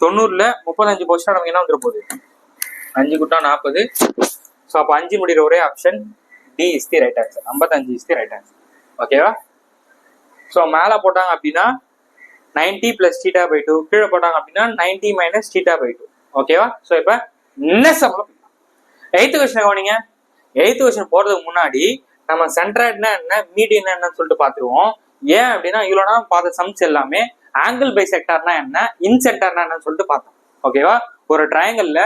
90ல 35 போச்சுன்னா நமக்கு என்ன வந்துட போகுது 5 கூட்டா 40. ஸோ அப்போ 5 முடிகிற ஒரே option D is the right answer. 55 is the right answer. ஓகேவா? ஸோ மேலே போட்டாங்க அப்படின்னா 90 பிளஸ் தீட்டா பை 2, கீழே போட்டாங்க அப்படின்னா 90 மைனஸ் தீட்டா பை 2. ஓகேவா? ஸோ இப்போ என்ன சம்பளம் 8th கொஸ்டின் கவனிங்க. 8th கொஸ்டின் போறதுக்கு முன்னாடி நம்ம சென்ட்ராய்ட்னா என்ன மீடியன் என்னன்னு சொல்லிட்டு பார்த்துருவோம். ஏன் அப்படின்னா இவ்வளோ நேரம் பார்த்த சம்ஸ் எல்லாமே ஆங்கிள் பை செக்டார்னா என்ன, இன்சென்டர்னா என்னன்னு சொல்லிட்டு பார்த்தோம். ஓகேவா? ஒரு ட்ரையாங்கிள்ல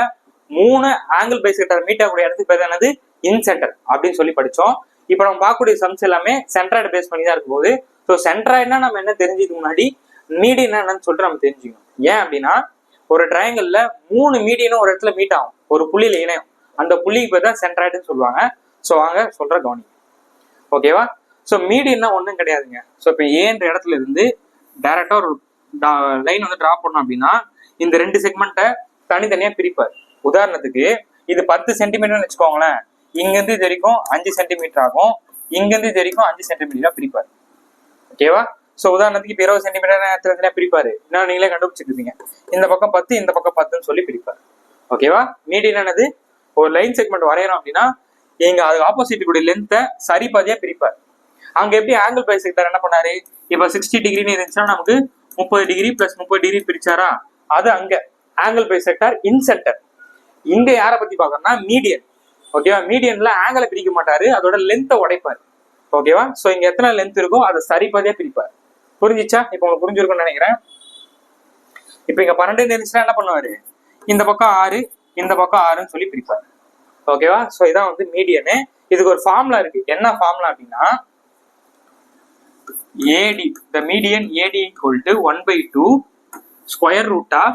3 ஆங்கிள் பை செக்டார் மீட் ஆகக்கூடிய இடத்துக்கு பேர் என்னது இன்சென்டர் அப்படின்னு சொல்லி படிச்சோம். இப்போ நம்ம பார்க்கக்கூடிய சம்ஸ் எல்லாமே சென்ட்ராய்டு பேஸ் பண்ணி தான் இருக்கும் போது, ஸோ சென்ட்ராய்டுனா நம்ம என்ன தெரிஞ்சதுக்கு முன்னாடி மீடியன் என்னன்னு சொல்லிட்டு நம்ம தெரிஞ்சுக்கணும். ஏன் அப்படின்னா ஒரு ட்ரையாங்கிள்ல 3 மீடியனும் ஒரு இடத்துல மீட் ஆகும், ஒரு புள்ளியில இணையும். அந்த புள்ளிக்கு பேர் தான் சென்ட்ராய்டுன்னு சொல்லுவாங்க. ஸோ வாங்க சொல்ற கவனிங்க. ஓகேவா? ஸோ மீடியன்னா ஒன்றும் கிடையாதுங்க. ஸோ இப்போ ஏன்ற இடத்துல இருந்து டைரக்டா ஒரு லைன் வந்து டிரா பண்ணோம் அப்படின்னா இந்த 2 செக்மெண்ட்டை தனித்தனியா பிரிப்பார். உதாரணத்துக்கு இது 10 சென்டிமீட்டர்னு வச்சுக்கோங்களேன். இங்கிருந்து இது வரைக்கும் 5 சென்டிமீட்டர் ஆகும், இங்கிருந்து இது வரைக்கும் 5 சென்டிமீட்டரா பிரிப்பார். ஓகேவா? ஸோ உதாரணத்துக்கு இப்போ 20 சென்டிமீட்டர் பிரிப்பாரு. நான் நீங்களே கண்டுபிடிச்சிருப்பீங்க. இந்த பக்கம் 10, இந்த பக்கம் 10ன்னு சொல்லி பிரிப்பார். ஓகேவா? மீடியன் என்னது ஒரு லைன் செக்மெண்ட் வரையறோம் அப்படின்னா எங்க அதுக்கு ஆப்போசிட் கூடிய லென்த்தை சரி பாதியா பிரிப்பார். அங்க எப்படி ஆங்கிள் பை செக்டார் என்ன பண்ணாரு, இப்ப 60 டிகிரின்னு இருந்துச்சுன்னா நமக்கு 30 டிகிரி பிளஸ் 30 டிகிரி பிரிச்சாரா, அது அங்க ஆங்கிள் பை செக்டார் இன்சென்டர். இங்க யாரை பத்தி பாக்கணும்னா மீடியன். ஓகேவா? மீடியன்ல ஆங்கிளை பிரிக்க மாட்டாரு, அதோட லென்த்தை உடைப்பாரு. ஓகேவா? சோ இங்க எத்தனை லென்த் இருக்கோ அதை சரிபாதியா பிரிப்பார். புரிஞ்சிச்சா? இப்ப உங்களுக்கு புரிஞ்சிருக்கும்னு நினைக்கிறேன். இப்ப இங்க 12 இருந்துச்சுன்னா என்ன பண்ணுவாரு, இந்த பக்கம் 6, இந்த பக்கம் 6ன்னு சொல்லி பிரிப்பார். ஓகேவா? சோ இதான் வந்து மீடியனு. இதுக்கு ஒரு ஃபார்முலா இருக்கு. என்ன ஃபார்முலா அப்படின்னா AD, the median AD equal to 1/2 square root of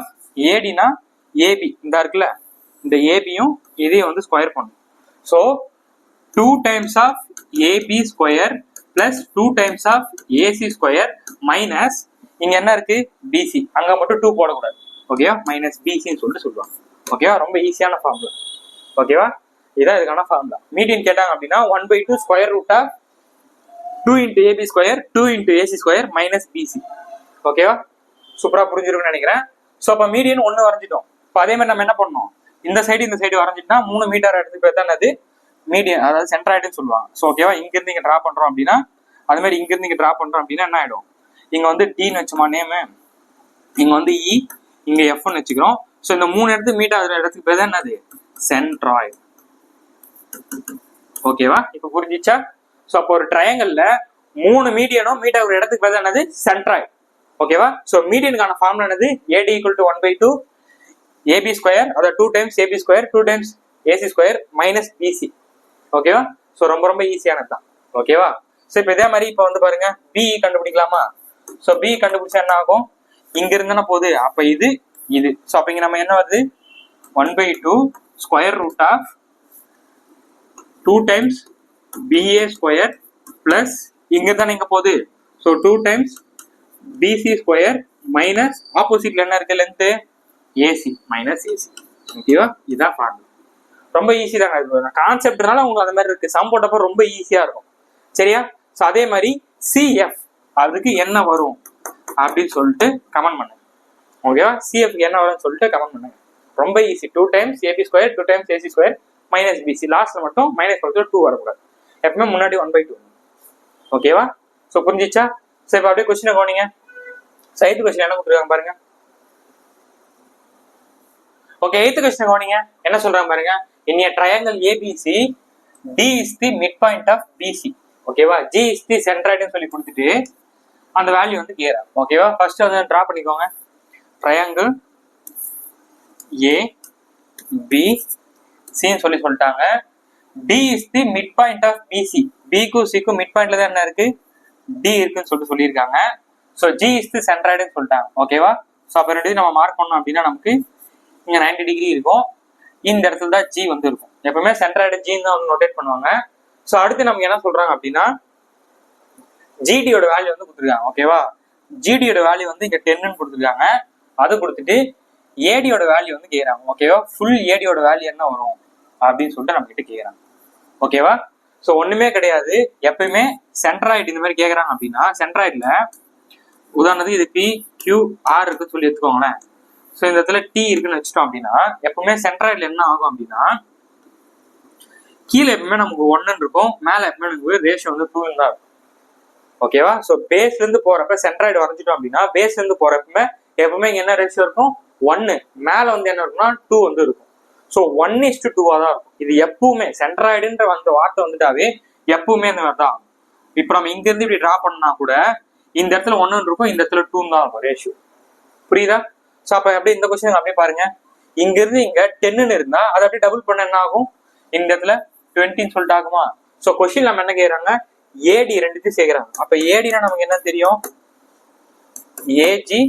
AD னா AB இந்த இருக்குல்ல, இந்த ABயும் இதையும் வந்து ஸ்கொயர் பண்ணும். So 2 times of AB square plus 2 times of AC square minus இங்க என்ன இருக்கு BC, அங்க மட்டும் 2 போடக்கூடாது. ஓகேவா? மைனஸ் BCன்னு சொல்லிட்டு சொல்லுவாங்க. ஓகேவா? ரொம்ப ஈஸியான ஃபார்முலா. ஓகேவா? இதான் இதுக்கான ஃபார்முலா. மீடியன் கேட்டாங்க அப்படின்னா 1/2 square root of 2 into AB square 2 into AC square minus BC. ஓகேவா? சூப்பரா புரிஞ்சிருக்குன்னு நினைக்கிறேன். ஸோ அப்போ மீடியன் 1 வரைஞ்சிட்டோம். இப்போ அதே மாதிரி நம்ம என்ன பண்ணோம், இந்த சைடு வரைஞ்சிட்டா 3 மீட்டர் இடத்துக்கு பேர் தான் அது மீடியன், அதாவது சென்ட்ராய்டுன்னு சொல்லுவாங்க. ஸோ ஓகேவா? இங்கிருந்து இங்க டிரா பண்றோம் அப்படின்னா அது மாதிரி இங்கிருந்து இங்க டிரா பண்றோம் அப்படின்னா என்ன ஆயிடும், இங்க வந்து Dன்னு வச்சுமா நேமு, இங்க வந்து E, இங்க Fன்னு வச்சுக்கிறோம். ஸோ இந்த 3 இடத்துக்கு மீட் ஆகுற இடத்துக்கு பேர் தான் என்னது சென்ட்ராய்டு. ஓகேவா? இப்போ புரிஞ்சிச்சா? ஸோ அப்போ ஒரு ட்ரையாங்கிள்ல 3 மீடியனும் மீட் ஆகுற இடத்துக்கு பேர் என்னது சென்ட்ராய்டு. ஓகேவா? ஸோ மீடியனுக்கான ஃபார்முலா என்னது AD equal to 1/2 AB square, அதாவது 2 times AB square 2 times AC square minus BC. ஓகேவா? ஸோ ரொம்ப ரொம்ப ஈஸியானது தான். ஓகேவா? ஸோ இப்போ இதே மாதிரி இப்போ வந்து பாருங்க B கண்டுபிடிக்கலாமா? ஸோ B கண்டுபிடிச்சா என்ன ஆகும், இங்க இருந்தானே போகுது, அப்ப இது இது. ஸோ அப்ப இங்க நம்ம என்ன வருது 1/2 square root of 2 times BA square plus இங்க தானே இங்க போகுது, so 2 times BC square minus ஆப்போசிட்ல என்ன இருக்கு லென்த் AC மைனஸ் AC. ஓகேவா? இதான் ஃபார்முலா. ரொம்ப ஈஸி தாங்க. கான்செப்ட்னால உங்களுக்கு அந்த மாதிரி இருக்கு, சம் போட்டப்போ ரொம்ப ஈஸியா இருக்கும். சரியா? ஸோ அதே மாதிரி CF அதுக்கு என்ன வரும் அப்படின்னு சொல்லிட்டு கமெண்ட் பண்ணுங்க. ஓகேவா? சிஎஃப்க்கு என்ன வரும்னு சொல்லிட்டு கமெண்ட் பண்ணுங்க. ரொம்ப easy. 2 times AB square 2 times AC square minus BC. லாஸ்ட்ல மட்டும் மைனஸ் பக்கத்துல 2 வரக்கூடாது. எப்பவுமே முன்னாடி 1/2. ஓகேவா? ஸோ புரிஞ்சிச்சா? ஸோ இப்போ அப்படியே கொஸ்டினை கவனிங்க. எய்த் கொஸ்டின் என்ன கொடுத்துருக்காங்க பாருங்க. ஓகே, எய்த் கொஸ்டின் கவனிங்க. என்ன சொல்றாங்க பாருங்க. இன் a triangle ABC, D is the midpoint of BC. ஓகேவா? G is the centroid சொல்லி கொடுத்துட்டு அந்த வேல்யூ வந்து கேரா. ஓகேவா? ஃபர்ஸ்ட் வந்து டிரா பண்ணிக்கோங்க. ட்ரையாங்கிள் ஏ பி சின்னு சொல்லிட்டாங்க. D is the midpoint of BC. B க்கும் C க்கும் மிட் பாயிண்ட்ல தான் என்ன இருக்கு? D இருக்குன்னு சொல்லியிருக்காங்க. So G is the centroid சொல்லிட்டாங்க. ஓகேவா? ஸோ அப்போ ரெண்டு நம்ம மார்க் பண்ணோம் அப்படின்னா நமக்கு இங்க 90 டிகிரி இருக்கும். இந்த இடத்துல தான் G வந்து இருக்கும். எப்பவுமே சென்ட்ராய்டு ஜின்னு தான் நோட்டேட் பண்ணுவாங்க. ஸோ அடுத்து நமக்கு என்ன சொல்றாங்க அப்படின்னா ஜிடியோட வேல்யூ வந்து கொடுத்துருக்காங்க. ஓகேவா? ஜிடியோட வேல்யூ வந்து இங்க 10ன்னு கொடுத்துருக்காங்க. அது கொடுத்துட்டு ஏடியோட வேல்யூ வந்து கேட்கறாங்க. ஓகேவா? ஃபுல் ஏடியோட வேல்யூ என்ன வரும் அப்படின்னு சொல்லிட்டு நம்ம கிட்ட கேட்கறாங்க. ஓகேவா? ஸோ ஒண்ணுமே கிடையாது. எப்பயுமே சென்ட்ராய்டு இந்த மாதிரி கேட்கறாங்க அப்படின்னா சென்ட்ராய்டுல உதாரணத்துக்கு இது பி கியூ ஆர் இருக்குன்னு சொல்லி எடுத்துக்கோங்களேன். ஸோ இந்த இடத்துல டி இருக்குன்னு வச்சுட்டோம் அப்படின்னா எப்பவுமே சென்ட்ராய்டுல என்ன ஆகும் அப்படின்னா கீழே எப்பவுமே நமக்கு 1 இருக்கும், மேல எப்பவுமே நமக்கு ரேஷியோ வந்து 2 தான் இருக்கும். ஓகேவா? ஸோ பேஸ்ல இருந்து போறப்ப சென்ட்ராய்டு வரைஞ்சிட்டோம் அப்படின்னா பேஸ்ல இருந்து போறப்ப எப்பவுமே இங்க என்ன ரேஷியோ இருக்கும்? 1. மேல வந்து என்ன இருக்கும்னா 2 வந்து இருக்கும். ஸோ 1:2 தான் இருக்கும். இது எப்பவுமே சென்ட்ராய்டுன்ற அந்த வார்த்தை வந்துட்டாவே எப்பவுமே இந்த மாதிரி தான். இப்போ நம்ம இங்க இருந்து இப்படி டிரா பண்ணா கூட இந்த இடத்துல 1 இருக்கும், இந்த இடத்துல 2 தான் இருக்கும் ரேஷியோ. புரியுதா? ஸோ அப்ப அப்படியே இந்த கொஸ்டின் அப்படியே பாருங்க. இங்க இருந்து இங்க 10ன்னு இருந்தா அதை அப்படியே டபுள் பண்ண என்ன ஆகும்? இந்த இடத்துல 20ன்னு சொல்லிட்டு ஆகுமா? ஸோ கொஸ்டின் நம்ம என்ன கேக்குறாங்க? ஏடி ரெண்டுத்தையும் சேர்க்கிறாங்க. அப்ப ஏடினா நமக்கு என்ன தெரியும்? AG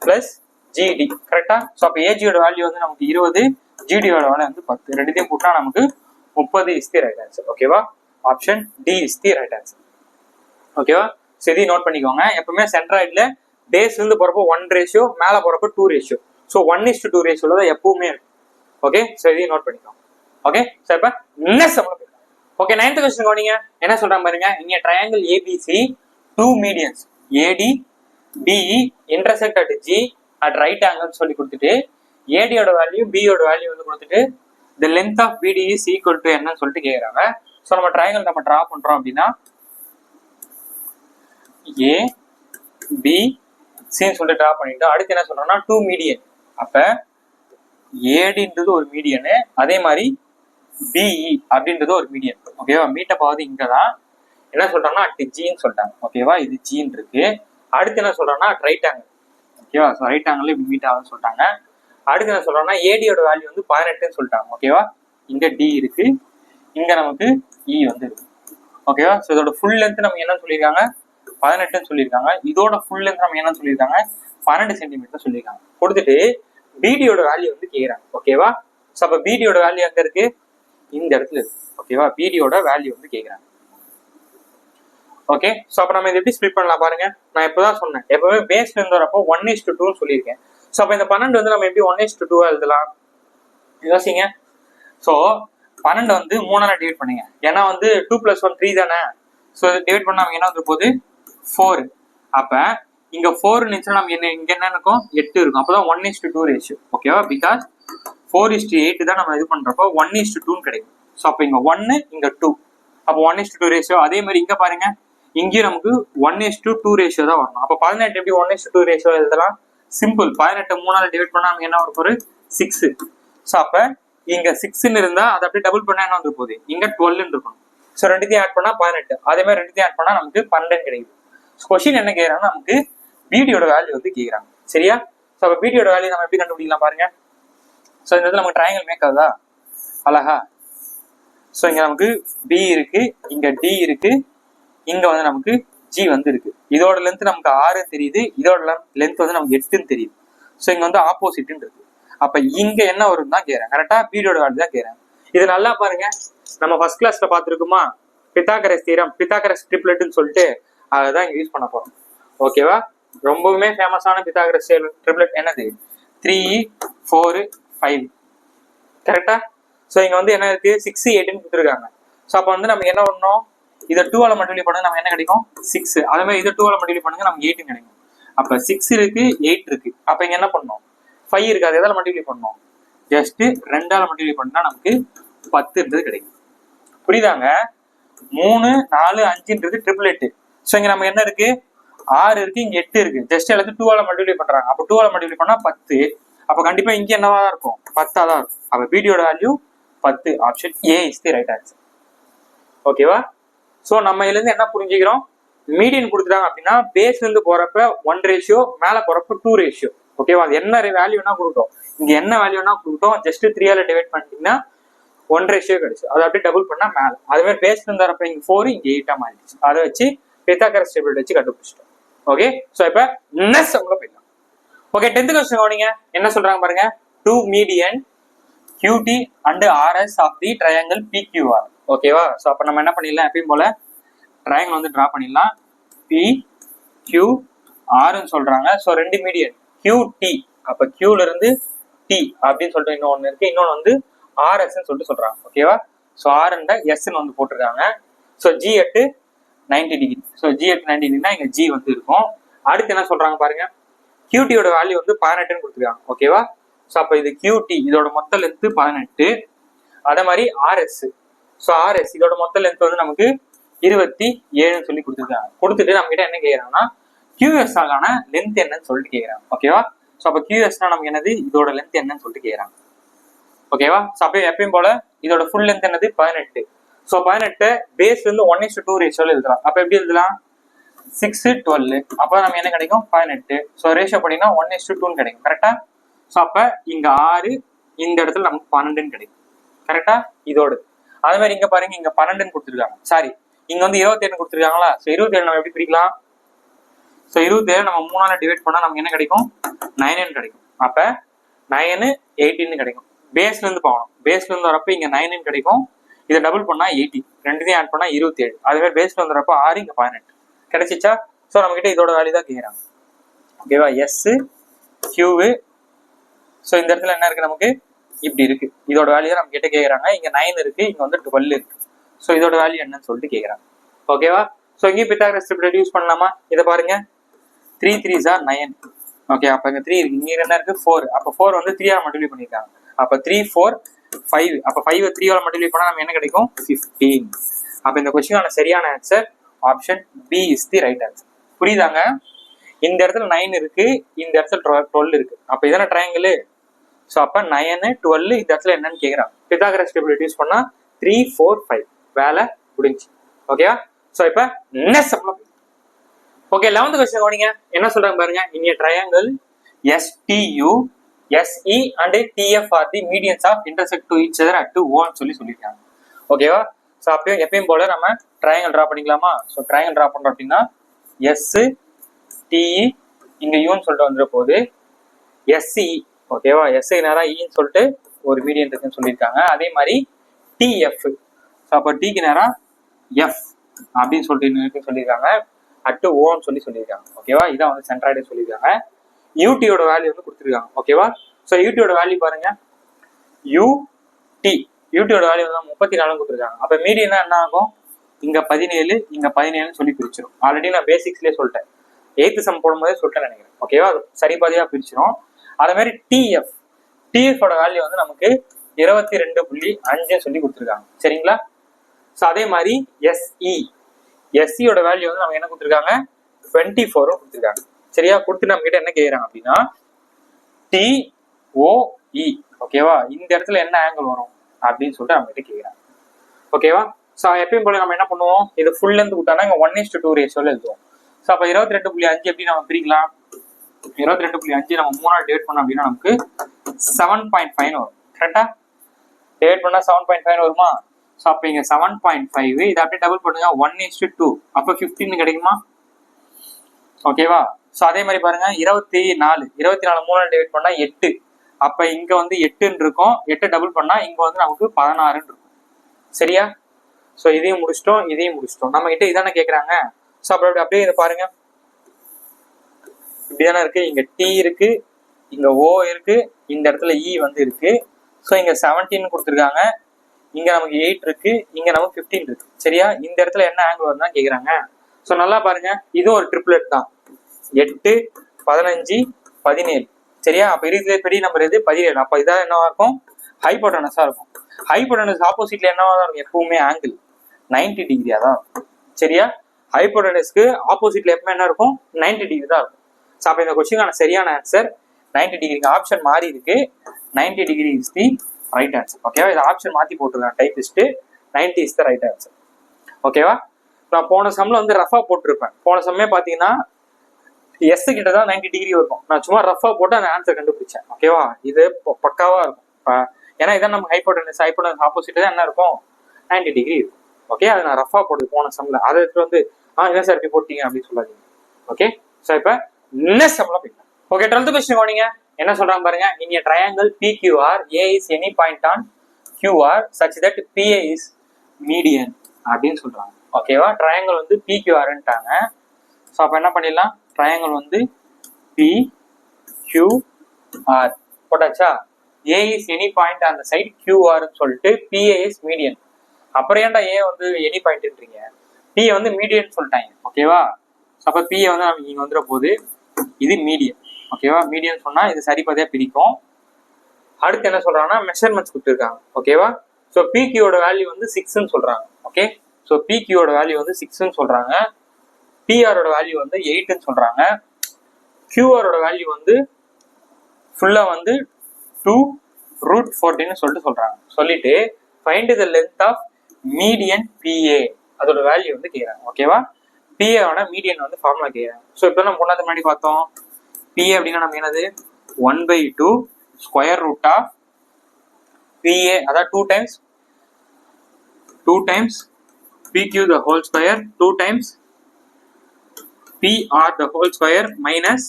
plus GD. கரெக்டா? ஸோ அப்ப ஏஜியோட வேல்யூ வந்து நமக்கு 20, ஜிடியோட வேல்யூ வந்து 10. ரெண்டுத்தையும் போட்டா நமக்கு 30 இஸ் தி ரைட் ஆன்சர். ஓகேவா? Option D is the right answer. ஓகேவா? ஸோ இதையும் நோட் பண்ணிக்கோங்க. எப்பவுமே சென்ட்ராய்டுல பேஸ் இருந்து போறப்போ 1 ரேஷியோ, மேல போறப்போ 2 ரேஷியோ. ஸோ 1:2 ரேஷியோல தான் எப்பவுமே இருக்கும். ஓகே? ஸோ இதையும் நோட் பண்ணிக்கோங்க. ஓகே? ஸோ இப்போ நெக்ஸ்ட் ஓகே, 9th கொஸ்டின் கவனிங்க. என்ன சொல்றாங்க பாருங்க. இங்க triangle ABC 2 medians AD BE intersect at G at right angle சொல்லி கொடுத்துட்டு ஏடியோட வேல்யூ பியோட வேல்யூ வந்து கொடுத்துட்டு the length of BD is equal to என்னன்னு சொல்லிட்டு கேக்குறாங்க. ஸோ நம்ம ட்ரையாங்கிள் நம்ம டிரா பண்றோம் அப்படின்னா ஏ பி சின்னு சொல்லிட்டு டிரா பண்ணிட்டோம். அடுத்து என்ன சொல்றோம்னா 2 மீடியன். அப்ப ஏடின்றது ஒரு மீடியனு, அதே மாதிரி பிஇ அப்படின்றது ஒரு மீடியன். ஓகேவா? மீட்டப் ஆகுது இங்கதான். என்ன சொல்றாங்கன்னா அட் ஜின்னு சொல்லிட்டாங்க. ஓகேவா? இது ஜின்னு இருக்கு. அடுத்து என்ன சொல்றாங்கன்னா ரைட் ஆங்கிள். ஓகேவா? ஸோ ரைட் ஆங்கிள் இப்படி மீட் ஆகுதுன்னு சொல்லிட்டாங்க. அடுத்து என்ன சொல்றாங்கன்னா ஏடியோட வேல்யூ வந்து 18ன்னு சொல்லிட்டாங்க. ஓகேவா? இங்க டி இருக்கு, இங்க நமக்கு இ வந்து இருக்கு. ஓகேவா? ஸோ இதோட ஃபுல் லென்த் நமக்கு என்ன சொல்லியிருக்காங்க? 18ன்னு சொல்லியிருக்காங்க. இதோட ஃபுல் லென்த் நம்ம என்ன சொல்லியிருக்காங்க? 12 சென்டிமீட்டர் சொல்லியிருக்காங்க. கொடுத்துட்டு பிடியோட வேல்யூ வந்து கேக்குறாங்க. ஓகேவா? ஸோ அப்ப பிடியோட வேல்யூ எங்க இருக்கு? இந்த இடத்துல இருக்கு. ஓகேவா? பிடியோட வேல்யூ வந்து கேக்குறாங்க. ஓகே? ஸோ அப்ப நம்ம இதை எப்படி ஸ்பிளிட் பண்ணலாம் பாருங்க. நான் இப்பதான் சொன்னேன் எப்பவுமே பேஸ்ல இருந்து வரப்போ 1:2 சொல்லியிருக்கேன். ஸோ அப்ப இந்த 12 வந்து நம்ம எப்படி 1:2 எழுதலாம் யோசிங்க. ஸோ 12 வந்து 3ஆல டிவைட் பண்ணுங்க. ஏன்னா வந்து 2 + 1 3 தானே. ஸோ டிவைட் பண்ணா நமக்கு என்ன வந்து போகுது? 4. அப்ப இங்க 4 இருந்துச்சுன்னா நம்ம என்ன இங்க என்ன இருக்கும்? 8 இருக்கும். அப்பதான் 1:2 ரேஷியோ. ஓகேவா? பிகாஸ் 4:8 தான் நம்ம இது பண்றப்போ 1:2 கிடைக்கும். ஸோ அப்ப இங்க 1 இங்க 2, அப்போ 1:2 ரேஷியோ. அதே மாதிரி இங்க பாருங்க, இங்கேயும் நமக்கு 1:2 ரேஷியோ தான் வரணும். அப்ப 18 எப்படி 1:2 ரேஷியோ எழுதலாம்? சிம்பிள். 18 3ஆல டிவைட் பண்ணா நமக்கு என்ன வரும்? ஒரு 6. ஸோ அப்ப இங்க 6ன்னு இருந்தா அதை அப்படியே டபுள் பண்ணா என்ன வந்து போகுது? இங்க 12 இருக்கணும். ஸோ ரெண்டுத்தையும் ஆட் பண்ணா 18. அதே மாதிரி ரெண்டுத்தையும் ஆட் பண்ணா நமக்கு 12 கிடைக்குது. கொஸ்டின் என்ன கேக்குறாங்கன்னா நமக்கு பிடியோட வேல்யூ வந்து கேக்குறாங்க. சரியா? ஸோ அப்ப பிடியோட வேல்யூ நம்ம எப்படி கண்டுபிடிக்கலாம் பாருங்க. ஸோ இந்த இடத்துல நமக்கு ட்ரையாங்கிள் மேக் ஆகுதா அழகா? ஸோ இங்க நமக்கு பி இருக்கு, இங்க டி இருக்கு, இங்க வந்து நமக்கு ஜி வந்து இருக்கு. இதோட லென்த் நமக்கு 6 தெரியுது, இதோட லென்த் வந்து நமக்கு 8 தெரியுது. ஸோ இங்க வந்து ஆப்போசிட் இருக்கு. அப்ப இங்க என்ன வரும் தான் கேக்குறேன். கரெக்டா? பிடியோட வேல்யூ தான் கேக்குறேன். இது நல்லா பாருங்க. நம்ம ஃபர்ஸ்ட் கிளாஸ்ல பாத்துருக்குமா? பித்தாகரஸ் தியரம், பித்தாகரஸ் ட்ரிப்ளெட்னு சொல்லிட்டு அதான் இங்க யூஸ் பண்ண போறோம். ஓகேவா? ரொம்பவுமே ஃபேமஸான பித்தாகரஸ் ட்ரிப்ளெட் என்னது? 3 4 5. கரெக்டா? ஸோ இங்க வந்து என்ன இருக்கு? 6 8ன்னு கொடுத்துருக்காங்க. ஸோ அப்போ வந்து நமக்கு என்ன பண்ணணும்? இதை 2ஆல மல்டிப்ளை பண்ணுங்க, நமக்கு என்ன கிடைக்கும்? 6. அதே மாதிரி இதை 2ஆல மல்டிப்ளை பண்ணுங்க, நமக்கு 8 கிடைக்கும். அப்ப 6 இருக்கு 8 இருக்கு. அப்ப இங்க என்ன பண்ணணும், 5 இருக்கு, அது எதால மல்டிப்ளை பண்ணணும், ஜஸ்ட் 2ஆல மல்டிப்ளை பண்ணா நமக்கு 10 கிடைக்கும். புரியுதாங்க? 3 4 5ன்றது ட்ரிபிள் 8. ஸோ இங்க நம்ம என்ன இருக்கு, 6 இருக்கு, இங்க 8 இருக்கு, ஜஸ்ட் எல்லாத்தையும் 2ஆல மல்டிப்ளை பண்றாங்க. அப்ப 2ஆல மல்டிப்ளை பண்ணா 10. அப்ப கண்டிப்பா இங்க என்னவா தான் இருக்கும், 10ஆ தான் இருக்கும். அப்ப பிடியோட value 10. Option A is the right answer. ஓகேவா? ஸோ நம்ம இதுல இருந்து என்ன புரிஞ்சுக்கிறோம், மீடியன் கொடுத்துட்டாங்க அப்படின்னா பேஸ்ல இருந்து போறப்ப 1 ரேஷியோ, மேல போறப்ப 2 ரேஷியோ. ஓகேவா? அது என்ன வேல்யூனா கொடுத்தோம், இங்க என்ன வேல்யூனா கொடுத்தோம், ஜஸ்ட் 3ஆல டிவைட் பண்ணிட்டீங்கன்னா 1 ரேஷியோ கிடைச்சு. அதை அப்படியே டபுள் பண்ணா மேல. அதே மாதிரி பேஸ்ல இருந்து வரப்ப இங்க 4, இங்க 8ஆ மாறிடுச்சு. அதை வச்சு பித்தாகரஸ் டேபிள் வச்சு கண்டுபிடிச்சிட்டோம். ஓகே, ஸோ இப்ப நெக்ஸ்ட் சம்ல போயிடலாம். ஓகே, 10th கொஸ்டின் கவனிங்க. என்ன சொல்றாங்க பாருங்க, 2 median QT and RS of the triangle PQR. ஓகேவா? ஸோ அப்ப நம்ம என்ன பண்ணிடலாம், எப்பயும் போல ட்ரையாங்கிள் வந்து டிரா பண்ணிடலாம். PQR சொல்றாங்க. ஸோ 2 மீடியன் QT, அப்ப Qல இருந்து T அப்படின்னு சொல்லிட்டு இன்னொன்னு இருக்கு, இன்னொன்னு வந்து RS சொல்லிட்டு சொல்றாங்க. ஓகேவா? ஸோ R and S வந்து போட்டிருக்காங்க. So G at 90 degree. So G at 90 டிகிரினா இங்க G வந்து இருக்கும். அடுத்து என்ன சொல்றாங்க பாருங்க, QT-யோட வேல்யூ வந்து 18 கொடுத்துருக்காங்க. ஓகேவா? ஸோ அப்ப இது QT, இதோட மொத்த லென்த் 18. அதே மாதிரி RS, ஸோ RS இதோட மொத்த லென்த் வந்து நமக்கு 27 சொல்லி கொடுத்துருக்காங்க. கொடுத்துட்டு நம்ம கிட்ட என்ன கேட்கறாங்கன்னா QS ஆகான லென்த் என்னன்னு சொல்லிட்டு கேட்கறாங்க. ஓகேவா? ஸோ அப்ப QSனா நமக்கு என்னது, இதோட லென்த் என்னன்னு சொல்லிட்டு கேட்கறாங்க. ஓகேவா? ஸோ அப்போ எப்பயும் போல இதோட ஃபுல் லென்த் என்னது 18. ஸோ 18 பேஸ்ல இருந்து 1:2 ரேஷியோல எழுதலாம். அப்ப எப்படி எழுதலாம், 6 12. அப்ப நம்ம என்ன கிடைக்கும், 18. ஸோ ரேஷியோ பண்ணீங்கன்னா 1:2 கிடைக்கும். கரெக்டா? ஸோ அப்ப இங்க 6, இந்த இடத்துல நமக்கு 12 கிடைக்கும். கரெக்டா? இதோடு அதே மாதிரி இங்க பாருங்க, இங்க 12 கொடுத்துருக்காங்க. சாரி, இங்க வந்து 27 கொடுத்துருக்காங்களா? ஸோ 27 நம்ம எப்படி பிரிக்கலாம், ஸோ 27 நம்ம 3ஆல டிவைட் பண்ணா நமக்கு என்ன கிடைக்கும், 9 கிடைக்கும். அப்ப 9 18 கிடைக்கும். பேஸ்ல இருந்து போகணும், பேஸ்ல இருந்து வரப்ப இங்க 9 கிடைக்கும். இதை டபுள் பண்ணா 80, ரெண்டுத்தையும் ஆட் பண்ணா 27. அதுவே பேஸ்ல வந்து வரப்ப 6, இங்க 18 கிடைச்சிச்சா? ஸோ நம்ம கிட்ட இதோட வேல்யூ தான் கேட்கறாங்க. ஓகேவா? S Q. ஸோ இந்த இடத்துல என்ன இருக்கு, நமக்கு இப்படி இருக்கு, இதோட வேல்யூ தான் நம்ம கிட்ட கேட்கறாங்க. இங்க 9 இருக்கு, இங்க வந்து 12 இருக்கு. ஸோ இதோட வேல்யூ என்னன்னு சொல்லிட்டு கேட்கறாங்க. ஓகேவா? ஸோ இங்கேயும் பித்தாகரஸ் டேபிள் யூஸ் பண்ணலாமா? இதை பாருங்க, 3 3s are 9. ஓகே, அப்ப இங்க 3 இருக்கு, இங்க என்ன இருக்கு 4. அப்ப 4 வந்து 3ஆல மல்டிப்ளை பண்ணிருக்காங்க. அப்ப 3 4 5. அப்ப 5 3ஆல மல்டிப்ளை பண்ணா நம்ம என்ன கிடைக்கும், 15. அப்ப இந்த கொஸ்டினான சரியான answer option B is the right answer. புரியுதாங்க? இந்த இடத்துல 9 இருக்கு, இந்த இடத்துல 12 இருக்கு. அப்ப இதான ட்ரையாங்கிள். ஸோ அப்ப 9 12 இந்த இடத்துல என்னன்னு கேட்கறாங்க. பித்தாகரஸ் டேபிள் யூஸ் பண்ணா 3 4 5 வேலை முடிஞ்சு. ஓகேவா? ஸோ இப்ப நெக்ஸ்ட் சம்ல ஓகே, 11th கொஸ்டின் கவனிங்க. என்ன சொல்றாங்க பாருங்க, in a triangle STU SE and TF are the medians of intersect to each other at 1 சொல்லியிருக்காங்க. ஓகேவா? ஸோ அப்பயும் எப்பயும் போல நம்ம ட்ரையாங்கிள் டிரா பண்ணிக்கலாமா? ஸோ ட்ரையாங்கிள் டிரா பண்றோம் அப்படின்னா எஸ் டிஇ இங்க யூன்னு சொல்லிட்டு வந்துட போகுது, எஸ்சி. ஓகேவா? எஸ்ஐ நேரா இன்னு சொல்லிட்டு ஒரு மீடியன் இருக்குன்னு சொல்லியிருக்காங்க. அதே மாதிரி டிஎஃப், ஸோ அப்போ டிக்கு நேரா எஃப் அப்படின்னு சொல்லிட்டு சொல்லியிருக்காங்க. அட்டு ஓன்னு சொல்லியிருக்காங்க. ஓகேவா? இதான் வந்து சென்ட்ராய்டு சொல்லியிருக்காங்க. யூடியோட வேல்யூ வந்து கொடுத்துருக்காங்க. ஓகேவா? ஸோ யூடியோட வேல்யூ பாருங்க, யூடியோட வேல்யூ வந்து 34 கொடுத்துருக்காங்க. அப்ப மீடியனா என்ன ஆகும், இங்க 17 இங்க 17 சொல்லி பிரிச்சிடும். ஆல்ரெடி நான் பேசிக்ஸ்லயே சொல்லிட்டேன், 8th சம் போடும்போதே சொல்லிட்டேன் நினைக்கிறேன். ஓகேவா? சரி பாதியா பிரிச்சிடும். அதே மாதிரி டிஎஃப் வேல்யூ வந்து நமக்கு 22.5 சொல்லி கொடுத்துருக்காங்க. சரிங்களா? ஸோ அதே மாதிரி எஸ்சியோட வேல்யூ வந்து நமக்கு என்ன கொடுத்துருக்காங்க, 24 கொடுத்துருக்காங்க. சரியா? கொடுத்து நம்ம கிட்ட என்ன கேட்கறாங்க அப்படின்னா டிஓஇ. ஓகேவா? இந்த இடத்துல என்ன ஆங்கிள் வரும் அப்படின்னு சொல்லிட்டு நம்ம கிட்ட கேட்கறாங்க. ஓகேவா? ஸோ எப்பயும் போல நம்ம என்ன பண்ணுவோம், இது ஃபுல் லென்த் விட்டானா இங்க 1:2 ரேஷியோல எழுதுவோம். ஸோ அப்ப 22.5 எப்படி நம்ம பிரிக்கலாம், 22.5 நம்ம 3ஆல் டிவைட் பண்ணோம் அப்படின்னா நமக்கு 7.5 வரும். கரெக்டா? டிவைட் பண்ணா 7.5 வருமா? ஸோ அப்போ இங்க 7.5 இதை அப்படியே டபுள் பண்ணுங்க, 1:2 அப்போ 15 கிடைக்குமா? ஓகேவா? ஸோ அதே மாதிரி பாருங்க, 24 3ஆல் டிவைட் பண்ணா 8. அப்ப இங்க வந்து 8 இருக்கும், 8 டபுள் பண்ணா இங்க வந்து நமக்கு 16 இருக்கும். சரியா? ஸோ இதையும் முடிச்சிட்டோம், இதையும் முடிச்சிட்டோம். நம்ம கிட்ட இதானே கேட்கறாங்க. ஸோ அப்படி அப்படியே இதை பாருங்க, இப்படிதானே இருக்கு. இங்க டி இருக்கு, இங்க ஓ இருக்கு, இந்த இடத்துல இ வந்து இருக்கு. ஸோ இங்க 17 கொடுத்துருக்காங்க, இங்க நமக்கு 8 இருக்கு, இங்க நமக்கு 15 இருக்கு. சரியா? இந்த இடத்துல என்ன ஆங்கிள் வருதுன்னு கேக்குறாங்க. ஸோ நல்லா பாருங்க, இது ஒரு ட்ரிப்ளெட் தான், 8 15, 17. சரியா? அப்ப இருக்கிற பெரிய நம்பர் எது? 17. அப்ப இதான் என்னவா இருக்கும்? ஹைபோட்டனஸா இருக்கும். ஹைபோட்டனஸ் ஆப்போசிட்ல என்னவா தான் இருக்கும்? எப்பவுமே ஆங்கிள் 90 டிகிரியா தான் இருக்கும். சரியா? ஹைபோட்டனஸ்க்கு ஆப்போசிட்ல எப்பவுமே என்ன இருக்கும்? 90 டிகிரி தான் இருக்கும். ஸோ அப்ப இந்த கொஸ்டினுக்கான சரியான ஆன்சர் 90 டிகிரி. ஆப்ஷன் மாறி இருக்கு. 90 degree is the right answer. ஓகேவா? இது ஆப்ஷன் மாத்தி போட்டிருக்காங்க typist. 90 is the right answer. ஓகேவா? நான் போன சம்ல வந்து ரஃபா போட்டிருப்பேன். போன சம்மே பாத்தீங்கன்னா எஸ் கிட்ட தான் 90 டிகிரி இருக்கும். நான் சும்மா ரஃபா போட்டு அந்த ஆன்சர் கண்டுபிடிச்சேன். ஓகேவா? இது பக்காவா இருக்கும். ஏன்னா இதான் நம்ம ஹைபோட்டனஸ் ஆப்போசிட் தான் என்ன இருக்கும்? 90 டிகிரி இருக்கும். ஓகே, அதை நான் ரஃபா போட்டு போன சம்ல அதை எடுத்து வந்து என்ன சார் இப்படி போட்டீங்க அப்படின்னு சொல்லாதீங்க. ஓகே, ஸோ இப்போ நெக்ஸ்ட் சம்ல போயிடலாம். ஓகே, 12th கொஸ்டின் கவனிங்க. என்ன சொல்றாங்க பாருங்க. இன் a triangle PQR, A is any point on QR such that PA is median அப்படின்னு சொல்றாங்க. ஓகேவா? ட்ரையாங்கிள் வந்து PQRன்ட்டாங்க. ஸோ அப்போ என்ன பண்ணிடலாம்? ட்ரையாங்கிள் வந்து PQR போட்டாச்சா? A is any point on the side QR சொல்லிட்டு PA is median. அப்புறம் ஏன்டா A வந்து எனி பாயிண்ட்ன்றீங்க? P வந்து மீடியன் சொல்லிட்டாங்க. ஓகேவா? அப்ப P வந்து நமக்கு இங்க வந்துட போகுது. இது மீடியன். ஓகேவா? மீடியன் சொன்னா இது சரிபாதையா பிரிக்கும். அடுத்து என்ன சொல்றாங்கன்னா மெஷர்மெண்ட்ஸ் கொடுத்துருக்காங்க. ஓகேவா? ஸோ PQயோட வேல்யூ வந்து 6ன்னு சொல்றாங்க. ஓகே, ஸோ PQயோட வேல்யூ வந்து 6ன்னு சொல்றாங்க. PRோட வேல்யூ வந்து 8ன்னு சொல்றாங்க. QRோட வேல்யூ வந்து ஃபுல்லா வந்து 2√14 சொல்லிட்டு சொல்றாங்க. சொல்லிட்டு find the length of median PA அதோட வேல்யூ வந்து கேட்குறாங்க. ஓகேவா? PAவோட மீடியன் வந்து ஃபார்முலா கேட்குறாங்க. ஸோ இப்போ நம்ம முன்னாடி முன்னாடி பார்த்தோம். PA அப்படின்னா நம்ம என்னது? 1/2 ஸ்கொயர் ரூட் ஆஃப் PA, அதாவது 2 times PQ the whole square 2 times PR the whole square minus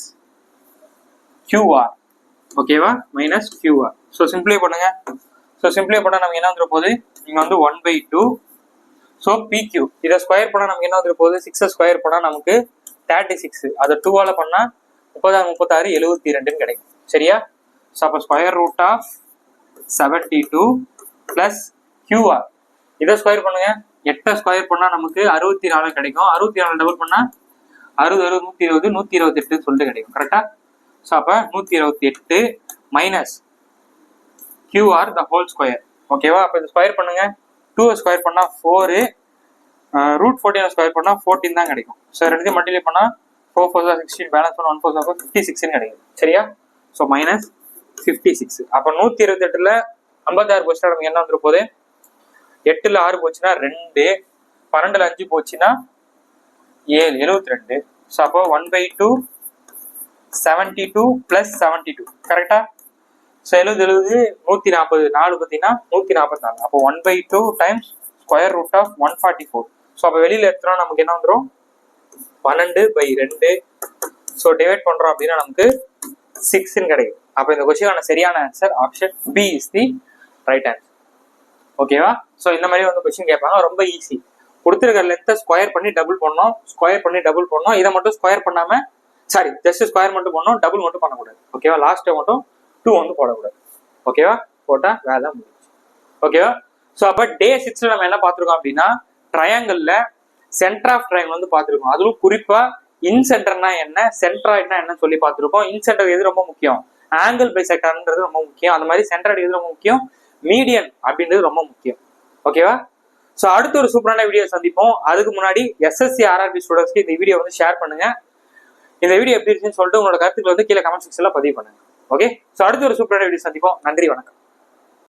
QR. ஓகேவா? Minus QR. ஸோ சிம்பிளை பண்ணுங்க. ஸோ சிம்பிளை பண்ணால் நமக்கு என்ன வந்துட போகுது? இங்கே வந்து 1/2. ஸோ PQ இதை ஸ்கொயர் பண்ணால் நமக்கு என்ன வந்துட போகுது? 6 ஸ்கொயர் பண்ணால் நமக்கு 36. அதை 2ஆல பண்ணால் 36, 72 கிடைக்கும். சரியா? ஸோ அப்போ square root of 72 plus QR இதை ஸ்கொயர் பண்ணுங்க. 8 ஸ்கொயர் பண்ணால் நமக்கு 64 கிடைக்கும். 64 டபுள் பண்ணால் 60, 120, 128 சொல்லிட்டு கிடைக்கும். கரெக்டா? ஸோ அப்போ 128 minus QR the whole square. ஓகேவா? அப்போ இது ஸ்கொயர் பண்ணுங்க. 2 ஸ்கொயர் பண்ணால் 4, √14 ஸ்கொயர் பண்ணால் 14 தான் கிடைக்கும். ஸோ ரெண்டுத்தையும் மல்டிப்ளை பண்ணால் 4 4 16 பேலன்ஸ் பண்ண 1 4 56 கிடைக்கும். சரியா? So minus 56. அப்போ 128ல் 56 போச்சுன்னா நமக்கு என்ன வந்துடும் போகுது? 8ல் 6 போச்சுன்னா 2, 12ல் 5 போச்சுன்னா 7, 72. ஸோ அப்போ 1/2 72 பிளஸ் 72. கரெக்டா? ஸோ 70 140 4 பார்த்தீங்கன்னா 144. அப்போ 1/2 times square root of 144. So அப்போ வெளியில் எடுத்தோம்னா நமக்கு என்ன வந்துடும்? 12/2. ஸோ டிவைட் பண்ணுறோம் அப்படின்னா நமக்கு 6ன்னு கிடைக்கும். அப்போ இந்த கொஸ்டினுக்கான சரியான answer option B is the right answer. ஓகேவா? ஸோ இந்த மாதிரி வந்து கொஸ்டின் கேட்பாங்க. ரொம்ப ஈஸி. கொடுத்துருக்க லென்த்தை ஸ்கொயர் பண்ணி டபுள் பண்ணோம். இதை மட்டும் ஸ்கொயர் பண்ணாம ஜஸ்ட் ஸ்கொயர் மட்டும் பண்ணோம், டபுள் மட்டும் பண்ணக்கூடாது. ஓகேவா? லாஸ்ட் மட்டும் 2 வந்து போடக்கூடாது. ஓகேவா? போட்டா வேலை முடிஞ்சு. ஓகேவா? ஸோ அப்போ டே 6ல நம்ம என்ன பார்த்துருக்கோம் அப்படின்னா ட்ரையாங்கிள்ல சென்டர் ஆஃப் ட்ரையாங்கிள் வந்து பார்த்துருக்கோம். அதுவும் குறிப்பா இன்சென்டர்னா என்ன, சென்ட்ராய்ட்னா என்ன சொல்லி பார்த்துருக்கோம். இன்சென்டர் எது ரொம்ப முக்கியம்? ஆங்கிள் பைசெக்டர்ன்றது ரொம்ப முக்கியம். அந்த மாதிரி சென்ட்ராய்டு எது ரொம்ப முக்கியம்? மீடியன் அப்படின்றது ரொம்ப முக்கியம். ஓகேவா? ஸோ அடுத்த ஒரு சூப்பரான வீடியோ சந்திப்போம். அதுக்கு முன்னாடி SSC RRB ஸ்டூடெண்ட்ஸ்க்கு இந்த வீடியோ வந்து ஷேர் பண்ணுங்க. இந்த வீடியோ எப்படி இருக்குன்னு சொல்லிட்டு உங்களோட கருத்துக்களை வந்து கீழே கமெண்ட் செக்ஷன்ல பதிவு பண்ணுங்க. ஓகே, ஸோ அடுத்த ஒரு சூப்பரான வீடியோ சந்திப்போம். நன்றி, வணக்கம்.